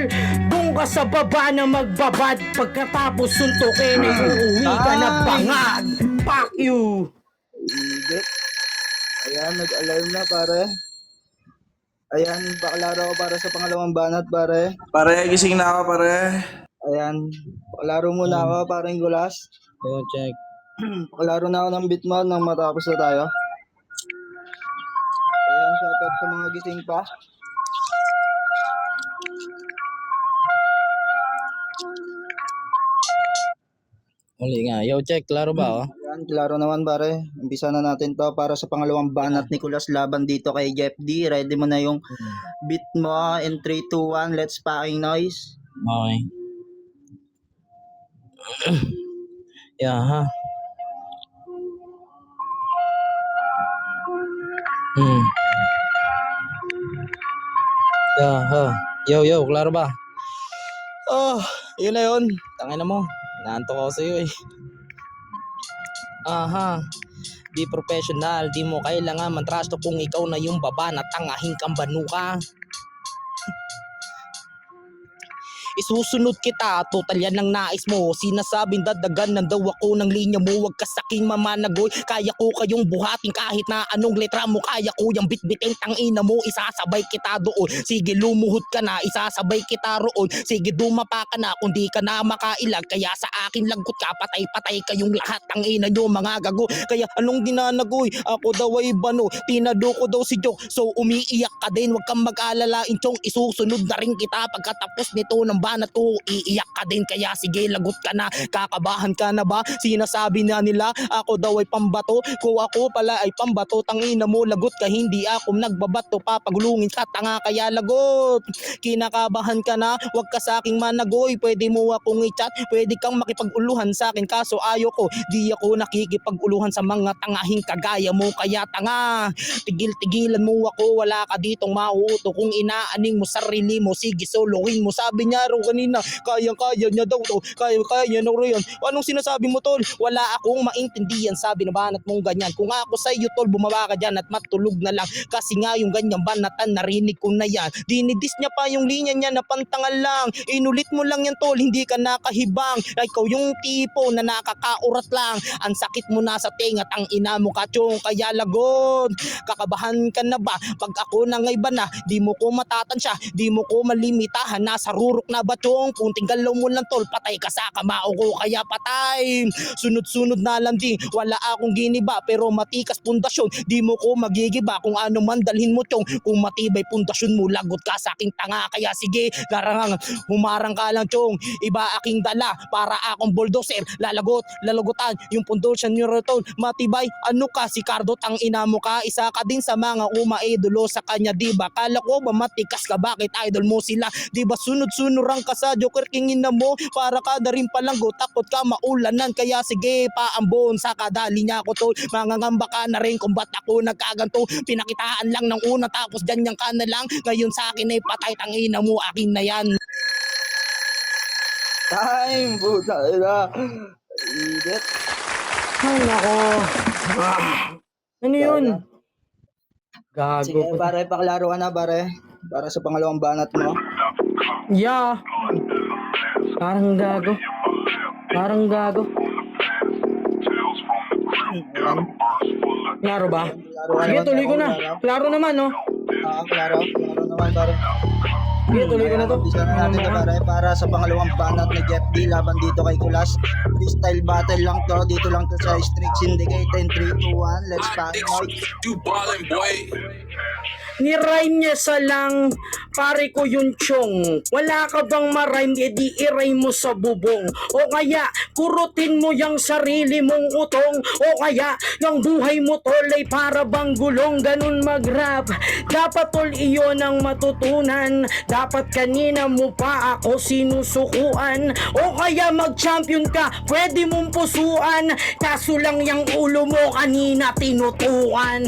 doon ka sa baba na magbabad. Pagkatapos suntukin ay uuwi ka na bangag. Fuck you. Igit. Ayan, nag-alarm na, pare. Ayan, pakalaro ako para sa pangalawang banat, pare. Pare, gising na ako, pare. Ayan, pakalaro muna ako, parang Kulas. Go check. Pakalaro na ako ng beat mo nang matapos na tayo. Ayan, shoutout sa mga gising pa. Uli nga. Yo, check. Klaro ba, oh? Ayan, klaro naman pare. Umpisa na natin to para sa pangalawang banat ni Kulas laban dito kay Jeff D. Ready mo na yung beat mo in 3, 2, 1. Let's packing noise. Okay. Yeah, ha? Hmm. Yo, klaro ba? Oh, yun na yun. Tangina mo. Naantok ako sa'yo eh. Aha. Di professional, di mo kailangan mantrasto kung ikaw na yung baba na tangahing kambanu ka. Isusunod kita, total yan ang nais mo. Sinasabing dadaganan daw ako ng linya mo. Huwag ka saking mamanagoy, kaya ko kayong buhatin. Kahit na anong letra mo, kaya ko yung bitbitin. Tangina mo, isasabay kita doon. Sige lumuhod ka na, isasabay kita roon. Sige dumapa ka na, kung di ka na makailag. Kaya sa akin lagot ka, patay-patay kayong lahat. Tangina nyo mga gago, kaya anong dinanagoy? Ako daw ay bano, tinado ko daw si Joke. So umiiyak ka din, huwag kang mag-alala Inchong. Isusunod na rin kita pagkatapos nito ng banat ko, iiyak ka din. Kaya sige lagot ka na, kakabahan ka na ba? Sinasabi na nila ako daw ay pambato, kung ako pala ay pambato. Tangina mo lagot ka, hindi ako nagbabato. Papagulungin ka tanga, kaya lagot. Kinakabahan ka na, wag ka sa aking managoy. Pwede mo akong i-chat, pwede kang makipag-uluhan sa akin, kaso ayoko, di ako nakikipag-uluhan sa mga tangahing kagaya mo. Kaya tanga, tigil-tigilan mo ako, wala ka ditong mauuto. Kung inaaning mo sarili mo, sige solohin mo. Sabi niya raw kanina, kaya niya daw to, kaya niya na yan. Anong sinasabi mo tol? Wala akong maintindihan, sabi na banat mong ganyan. Kung ako sa iyo tol, bumaba ka dyan at matulog na lang. Kasi nga yung ganyang banatan, narinig ko na yan. Dinidis niya pa yung linya niya na pantangal lang. Inulit mo lang yan tol, hindi ka nakahibang. Ikaw yung tipo na nakakaurat lang. Ang sakit mo na sa tinga, ang ina mo kachong. Kaya lagot, kakabahan ka na ba? Pag ako na ngay ba na, di mo ko matatansya, di mo ko malimitahan. Nasa rurok na batong, punting galaw mo lang tol, patay ka sa kamao ko. Kaya patay, sunod-sunod na lang di. Wala akong giniba, pero matikas pundasyon. Di mo ko magigiba kung ano man dalhin mo chong. Kung matibay pundasyon mo, lagot ka sa aking tanga. Kaya sige, garangang humarang ka lang chong. Iba aking dala, para akong bulldozer. Lalagutan yung pundasyon nyo tol. Matibay, ano ka si Cardo, tang ina mo ka. Isa ka din sa mga umaidolo sa kanya, diba? Kala ko ba matikas ka, bakit idol mo sila? Diba sunod-sunurang ka sa Joker King ina mo? Para ka na rin palang go, takot ka maulanan. Kaya sige, paambon sa kadali niya ko tol. Mangangamba ka na rin kung ba't ako nagkaganto. Pinakitaan lang ng una, tapos ganyan ka na lang. Ngayon sa akin ay patay, tangina mo, akin na yan. Time, puta na. Init. Ay nako. Ano yun? Sige, Gago. pare, paklaro ka na, pare. Para sa pangalawang banat mo. Yeah. Parang gago. Ayan. Klaro ba? Klaro ka Sige, naman, tuloy ko na. klaro. Klaro naman, no? Klaro naman, pare. Sige, tuloy ko na to. Umpisa na natin to, pare, para sa pangalawang banat ni Jeff D laban dito kay Kulas. Freestyle battle lang to, dito lang to sa Street Syndicate. 10, 3, 2, 1, let's paranoid. Ni-rhyme niya sa lang, pare ko yung chong. Wala ka bang ma-rhyme, edi i-rhyme mo sa bubong. O kaya, kurutin mo yung sarili mong utong. O kaya, yung buhay mo tol ay para bang gulong. Ganun mag-rap, dapat tol iyon ang matutunan. Dapat kanina mo pa ako sinusukuan. O kaya mag-champion ka, pwede mong pusuan. Kaso lang yung ulo mo kanina tinutuan.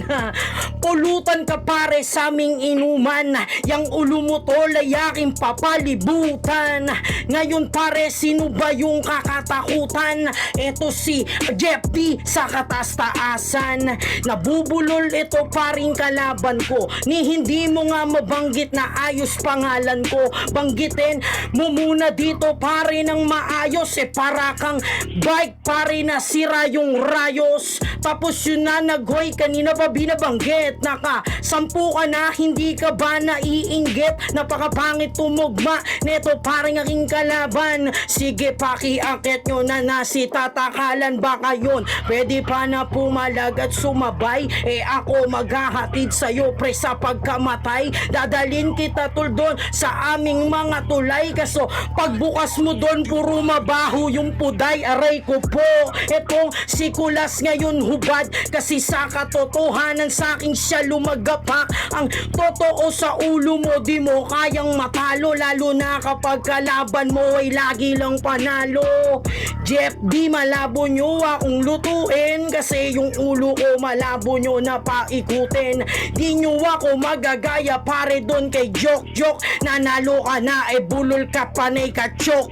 Pulutan ka pare sa aming inuman. Yang ulo mo tol ay aking papalibutan. Ngayon pare, sino ba yung kakatakutan? Eto si Jeff D sa katas-taasan. Nabubulol ito paring kalaban ko. Ni hindi mo nga mabanggit na ayos pangalan ko. Banggitin mo muna dito pare ng maayos. Para kang bike pare na sira yung rayos. Tapos yun na naghoy kanina pa binabanggit. Naka-sampu ka na, hindi ka ba naiinggit? Napakapangit tumugma neto parang aking kalaban. Sige pakiakit nyo na si tatakalan. Baka yun pwede pa na pumalag at sumabay. Ako maghahatid sa'yo pre sa pagkamatay. Dadalin kita tol doon sa aming mga tulay. Kaso pagbukas mo doon puro mabaho yung puday. Aray ko po, etong si Kulas ngayon hubad, kasi sa katotohanan sa akin siya lumagapak. Ang totoo sa ulo mo, di mo kayang matalo, lalo na kapag kalaban mo ay lagi lang panalo. Jeff D, malabo nyo akong lutuin, kasi yung ulo ko malabo nyo na paikutin. Di nyo ako magagaya pare doon kay Joke. Nanalo ka na, bulol ka panay ka chok.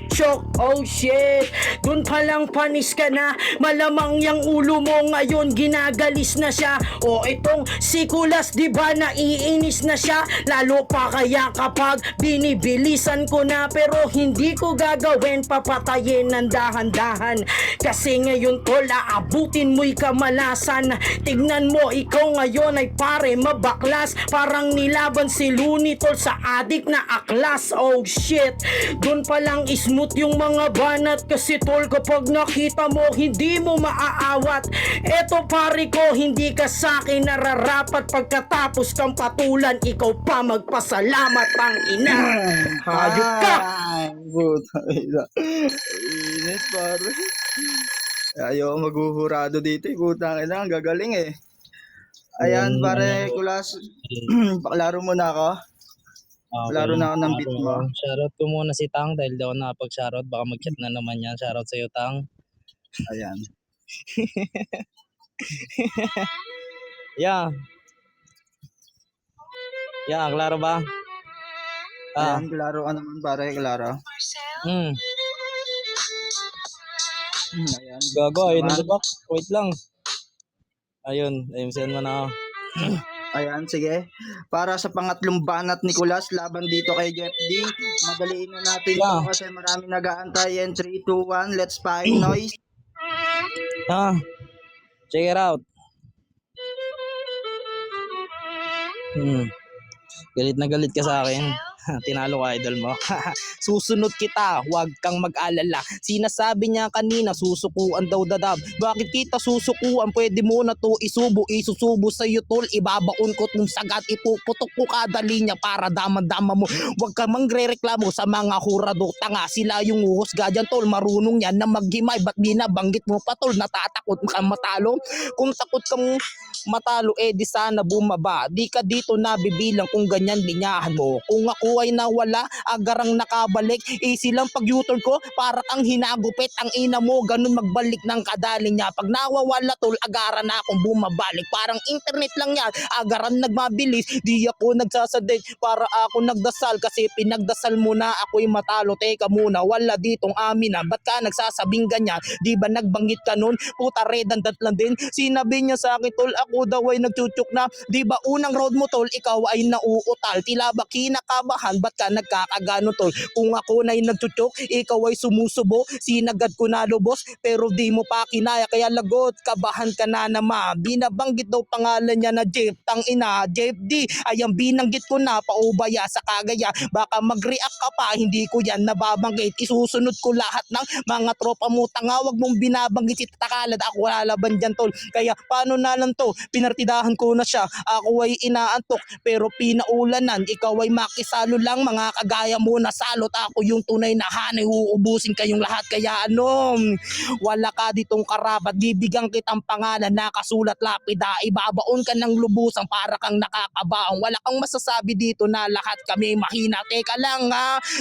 Oh shit, doon palang panis ka na. Malamang yung ulo mo ngayon ginagalis na siya. O itong si Kulas, di ba naiinis na siya? Lalo pa kaya kapag binibilisan ko na, pero hindi ko gagawin, papatayin ng dahan-dahan. Kasi ngayon tol, aabutin mo'y kamalasan. Tignan mo, ikaw ngayon ay pare mabaklas, parang nilaban si Looney tol sa adik na aklas. Oh shit, dun palang smooth yung mga banat, kasi tol kapag nakita mo hindi mo maaawat. Eto pare ko, hindi ka sakin nararapat, pagkatapos kang patulan ikaw pa magpasalamat ang ina. Hayop ka. Ay, puta ina. Init pare. Ayaw maghuhurado dito, putang ina, ang gagaling eh. Ayan pare, Kulas. Paklaro mo na ako. Laro na ako ng beat mo. Shoutout ko muna si Tang dahil daw napag-shoutout, baka mag-chat na naman yan. Shoutout sa'yo Tang. Ayan. Yeah. Yeah, klaro ba? Ayan, klaro ka naman pare, klaro. Hmm. Ayan. Gago, ayun Naman. na ba? Wait lang. Ayun, send mo na ako. Ayan, sige. Para sa pangatlong banat ni Kulas, laban dito kay Jeff D. Madaliin na natin ito kasi marami nag-aantay. And 3, 2, 1, let's find noise. Check it out. Galit na galit ka sa akin. Tinalo ka, idol mo. Susunod kita, huwag kang mag-alala. Sinasabi niya kanina, susukuan daw dadab. Bakit kita susukuan? Pwede mo na to isusubo sa'yo tol. Ibabaon ko tong sagat, ipuputok ko kada linya para daman-dama mo. Huwag kang mangre-reklamo sa mga hurado. Tanga, sila yung uhusga dyan tol. Marunong yan na maghimay. Ba't di nabanggit mo pa tol? Natatakot kang matalo? Kung takot kang matalo, di sana bumaba. Di ka dito nabibilang kung ganyan linyahan mo. Kung ako ay nawala, agarang nakabalik. Easy lang pag U-turn ko, para kang hinagupit. Ang ina mo, ganun magbalik ng kadaling niya. Pag nawawala tol, agaran na akong bumabalik. Parang internet lang yan, agaran nagmabilis. Di ako nagsasadid, para ako nagdasal. Kasi pinagdasal mo na ako'y matalo. Teka muna, wala ditong amin na. Ba't ka nagsasabing ganyan? Di ba nagbanggit ka nun? Puta redundant lang din. Sinabi niya sa akin tol, ako daw ay nagchuchuk na. Di ba unang road mo tol, ikaw ay nauutal. Tila ba kinakabahan? Ba't ka nagkakagano tol? Kung ako na'y nagchuchok, ikaw ay sumusubo. Sinagad ko na lubos, pero di mo pa kinaya. Kaya lagot, kabahan ka na naman. Binabanggit daw pangalan niya na Jeff. Tang ina, Jeff D. Ayang binanggit ko na, paubaya sa kagaya. Baka mag-react ka pa, hindi ko yan nababanggit. Isusunod ko lahat ng mga tropa mo. Tanga, wag mong binabanggit si Takalad. Ako lalaban dyan tol. Kaya paano na lang to? Pinartidahan ko na siya. Ako ay inaantok, pero pinaulanan. Ikaw ay makisalo lang, mga kagaya mo na salot. Ako yung tunay na hanay, uubusin kayong lahat. Kaya wala ka ditong karapat. Bibigyan kitang pangalan, nakasulat lapida. Ibabaon ka ng lubusan para kang nakakabaong. Wala kang masasabi dito na lahat kami mahina. Teka lang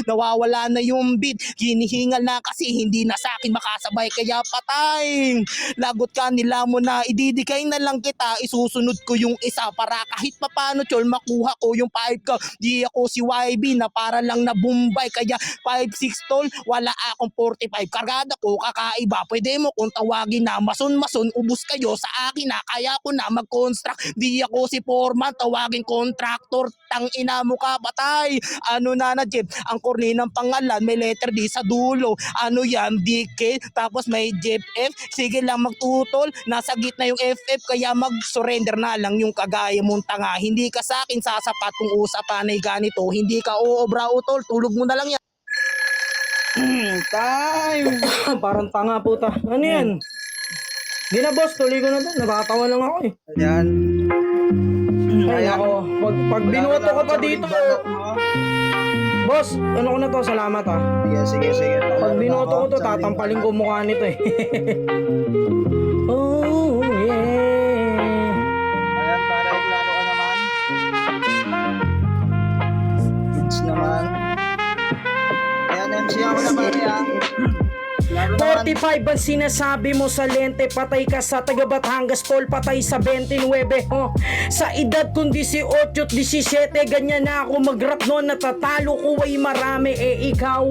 nawawala na yung beat. Hinihingal na kasi hindi na sa akin makasabay. Kaya patay. Lagot ka nila mo na, ididikay na lang kita. Isusunod ko yung isa para kahit papano tol, makuha ko yung 5 ka. Di ako si YB na para lang na Bombay. Kaya 5'6 tol, wala akong 45. Kargada ko kakaiba, pwede mo kung tawagin na mason-mason. Ubus kayo sa akin na, kaya ko na mag-construct. Di ako si foreman, tawagin contractor. Tang ina mo ka, patay. Ano na Jeff, ang korni ng pangalan may letter D sa dulo. Ano yan, DK, tapos may Jeff F. Sige lang magtutol, nasa gitna yung FF. Kaya mag-surrender na lang yung kagaya mong tanga. Hindi ka sa akin sasapat kung usapan ay ganito. Hindi ka uobra utol, tulog mo na lang yan. Time! Parang tanga puta. Ano yan? Hindi na boss, tuloy ko na to. Natatawa lang ako eh. Ayan. Ay ako, pag binoto ko pa Sa dito, ulit banat mo. Boss, ano ko na to? Salamat ah. Sige. Pag binoto ko to, Sabi- tatampaling ko mukha nito eh. Oh, yeah. Ayan, pare, klaro ka naman. Kids naman. Ayan, MC ako na pare ha. Klaro naman. 45 ang sinasabi mo sa lente, patay ka sa taga Batangas, tol, patay sa 29. Oh, sa edad kong 18 at 17, ganyan na ako mag-rap noon, natatalo ko ay marami. Ikaw,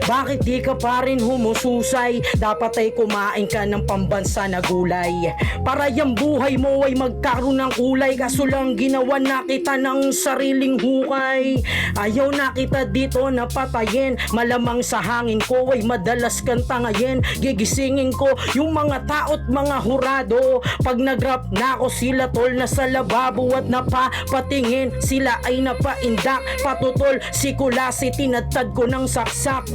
bakit di ka pa rin humususay? Dapat ay kumain ka ng pambansa na gulay para yung buhay mo ay magkaroon ng kulay. Kaso lang ginawa na kita ng sariling hukay. Ayaw na kita dito napatayin, malamang sa hangin ko ay madalas kang tangayin. Gigisingin ko yung mga tao't mga hurado. Pag nag-rap na ako, sila tol na sa lababo at napapatingin, sila ay napaindak. Patutol si Kulasi, tinatad ko ng saksak.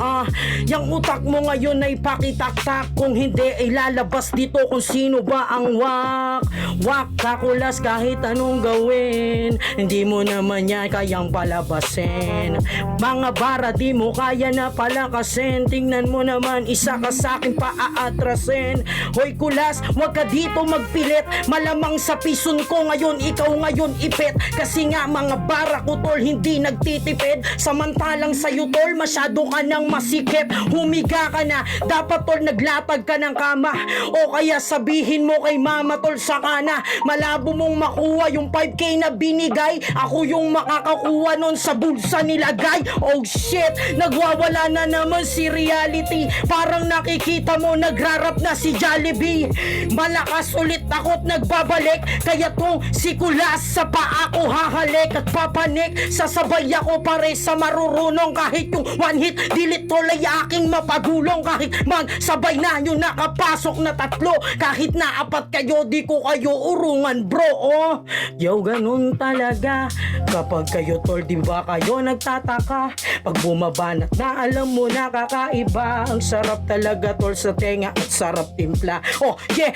Yang utak mo ngayon ay pakitaktak, kung hindi ay lalabas dito kung sino ba ang wak kakulas kahit anong gawin. Hindi mo naman yan kayang palabasin. Mga bara di mo kaya na palakasin. Tingnan mo naman, isa ka sa akin paaatrasin. Hoy Kulas, wag ka dito magpilit, malamang sa pison ko ngayon, ikaw ngayon ipit. Kasi nga mga bara ko tol hindi nagtitipid, samantalang sa'yo tol masyado ka nang masikip. Humiga ka na, dapat tol naglatag ka ng kama, o kaya sabihin mo kay mama tol sa kana. Malabo mong makuha yung 5K na binigay, ako yung makakakuha nun sa bulsa nilagay. Oh shit, nagwawala na naman si reality, parang nakikita mo nagrarap na si Jollibee. Malakas ulit ako't nagbabalik, kaya tong si Kulas sa paa ko hahalik at papanik. Sasabay ako pare sa marurunong, kahit yung one hit delete tol ay aking mapagulong. Kahit magsabay na yung nakapasok na 3, kahit na 4 kayo di ko kayo urungan bro. Oh, yo ganun talaga kapag kayo tol, di ba kayo nagtataka pag bumabanat na alam mo na kakaiba. Ang sarap talaga tol sa tenga at sarap timpla. Oh yeah,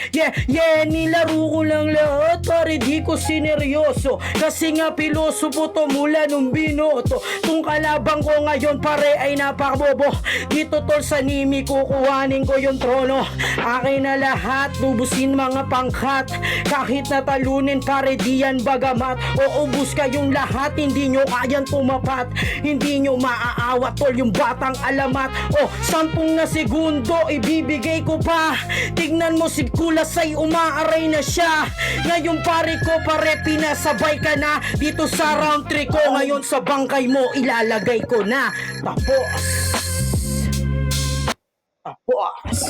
nilaro ko lang lahat pare, di ko sineryoso kasi nga pilosopo to mula nung binoto. Tung kalabang ko ngayon pare ay napakabobo. Dito tol sa nimi kukuhanin ko yung trono, akin na lahat, lubusin mga pangkat. Kahit natalunin pare di yan bagamat, uubos kayong lahat, hindi nyo kayang tumapat. Hindi nyo maaawat tol yung batang alamat. Oh, 10 na segundo ibibigay ko pa. Tignan mo si Kulas ay umaaray na siya. Ngayon pare ko pare pinasabay ka na. Dito sa round 3 ko ngayon sa bangkay mo ilalagay ko na. Tapos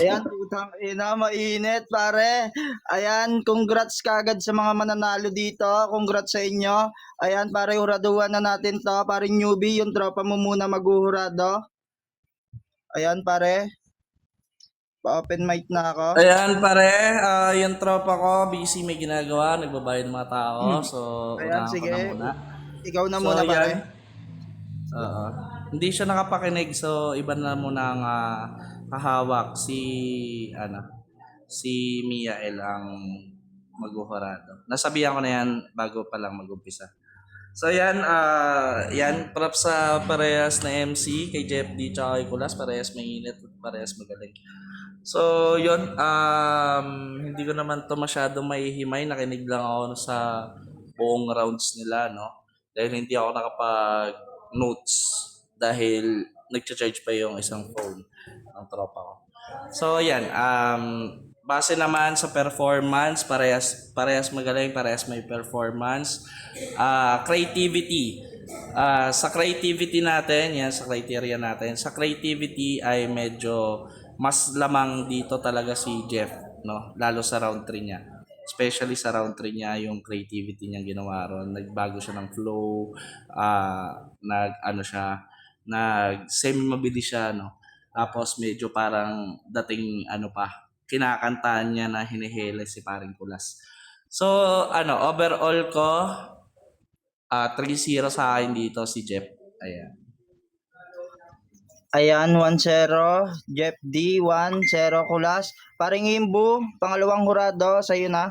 Ayan, putang ina, mainit pare. Ayan, congrats kagad sa mga mananalo dito. Congrats sa inyo. Ayan, pare, huraduhan na natin to. Pare newbie, yung tropa mo muna maghuhurado. Ayan, pare. Pa-open mic na ako. Ayan pare, yung tropa ko busy may ginagawa, nagbabayad ng mga tao. So, Ayan, unahan ko sige. na muna. Ikaw na So, muna, pare. yan. Oo. Hindi siya nakapakinig, so iba na muna ang kahawak si Miael ang maghuhurado. Nasabihan ko na yan bago pa lang mag-umpisa. So yan, props sa parehas na MC, kay Jeff D tsaka kay Kulas, parehas mainit at parehas magaling. So yun, hindi ko naman to masyadong mahihimay, nakinig lang ako sa buong rounds nila, no? Dahil hindi ako nakapag-notes dahil nagcha-charge pa yung isang phone ng tropa ko. So yan, base naman sa performance, parehas magaling, parehas may performance. Creativity. Sa creativity natin, yan sa criteria natin. Sa creativity ay medyo mas lamang dito talaga si Jeff, no? Lalo sa round 3 niya. Especially sa round 3 niya, yung creativity niya ginawa ron. Nagbago siya ng flow, semi-mabilis siya, no? Tapos medyo parang dating kinakantahan niya na hinihele si paring Kulas. So, overall ko, 3-0 sa akin dito si Jeff. Ayan. Ayan, 1-0. Jeff D, 1-0 Kulas. Paring Imbu, pangalawang hurado, sa'yo na.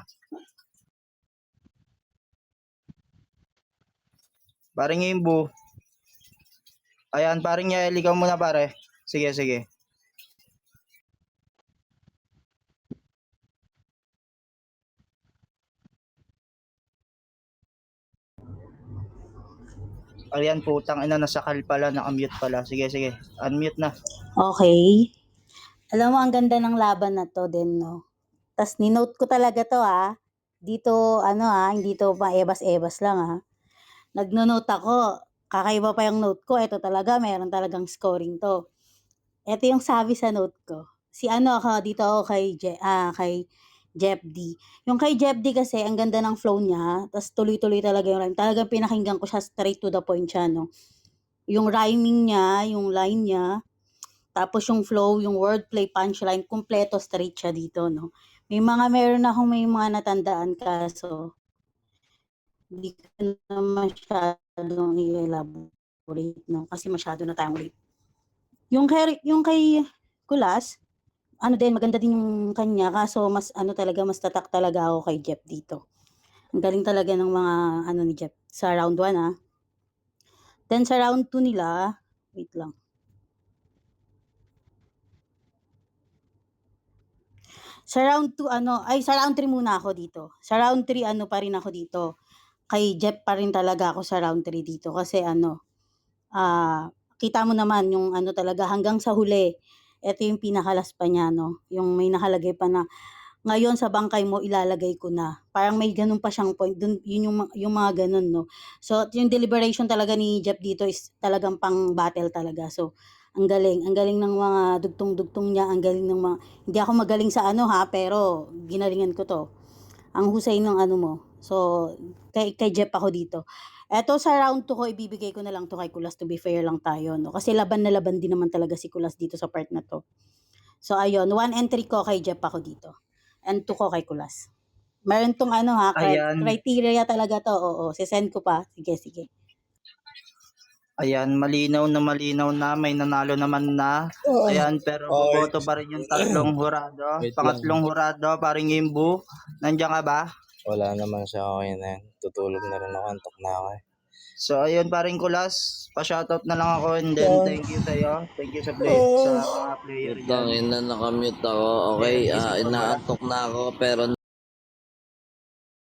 Paring Imbu. Ayan, paring Yael, ikaw muna pare. Sige, sige. Ayan, putang ina, nasakal pala, naka-mute pala. Sige, sige. Unmute na. Okay. Alam mo, ang ganda ng laban na to din, no? Tas ninote ko talaga to, Dito, hindi to maebas-ebas lang, Nagno-note ako. Kakaiba pa yung note ko. Ito talaga, meron talagang scoring to. Ito yung sabi sa note ko. Dito ako kay Jeff D. Yung kay Jeff D kasi, ang ganda ng flow niya. Tas tuloy-tuloy talaga yung rhyme. Talagang pinakinggan ko siya straight to the point siya, no? Yung rhyming niya, yung line niya, tapos yung flow, yung wordplay, punchline, kumpleto straight siya dito, no? May mga natandaan kaso hindi ko na masyadong i-elaborate, no? Kasi masyado na tayong late. Yung kay Kulas, maganda din yung kanya, kaso mas mas tatak talaga ako kay Jeff dito. Ang galing talaga ng mga ni Jeff sa round 1, Then sa round 2 nila, wait lang. Sa round 2 sa round 3 muna ako dito. Sa round 3 pa rin ako dito. Kay Jeff pa rin talaga ako sa round 3 dito kasi kita mo naman yung talaga hanggang sa huli. Ito yung pinakalas pa niya, no? Yung may nakalagay pa na ngayon sa bangkay mo ilalagay ko na. Parang may ganun pa siyang point. Dun, yun yung mga ganun, no? So, yung deliberation talaga ni Jeff dito is talagang pang battle talaga. So, ang galing ng mga dugtong-dugtong niya, ang galing ng mga, hindi ako magaling sa pero ginalingan ko to. Ang husay ng mo. So, kay Jeff ako dito. Eto sa round 2 ko, ibibigay ko na lang to kay Kulas, to be fair lang tayo, no? Kasi laban na laban din naman talaga si Kulas dito sa part na to. So, ayun, 1 and 3 ko kay Jeff ako dito. And 2 ko kay Kulas. Meron tong Ayan. criteria talaga to. Oo, sisend ko pa. Sige. Ayan, malinaw na, may nanalo naman na. Ayan, pero boboto pa rin yung tatlong hurado. Pangatlong hurado, paring Imbu. Nandiyan ka ba? Wala naman siya, okay na yan. Tutulog na rin ako, antok na ako eh. So, ayun, paring Kulas. Pa-shoutout na lang ako and then thank you sa'yo. Thank you sa mga player Putang dyan. ina, nakamute ako. Okay, inaantok na ako pero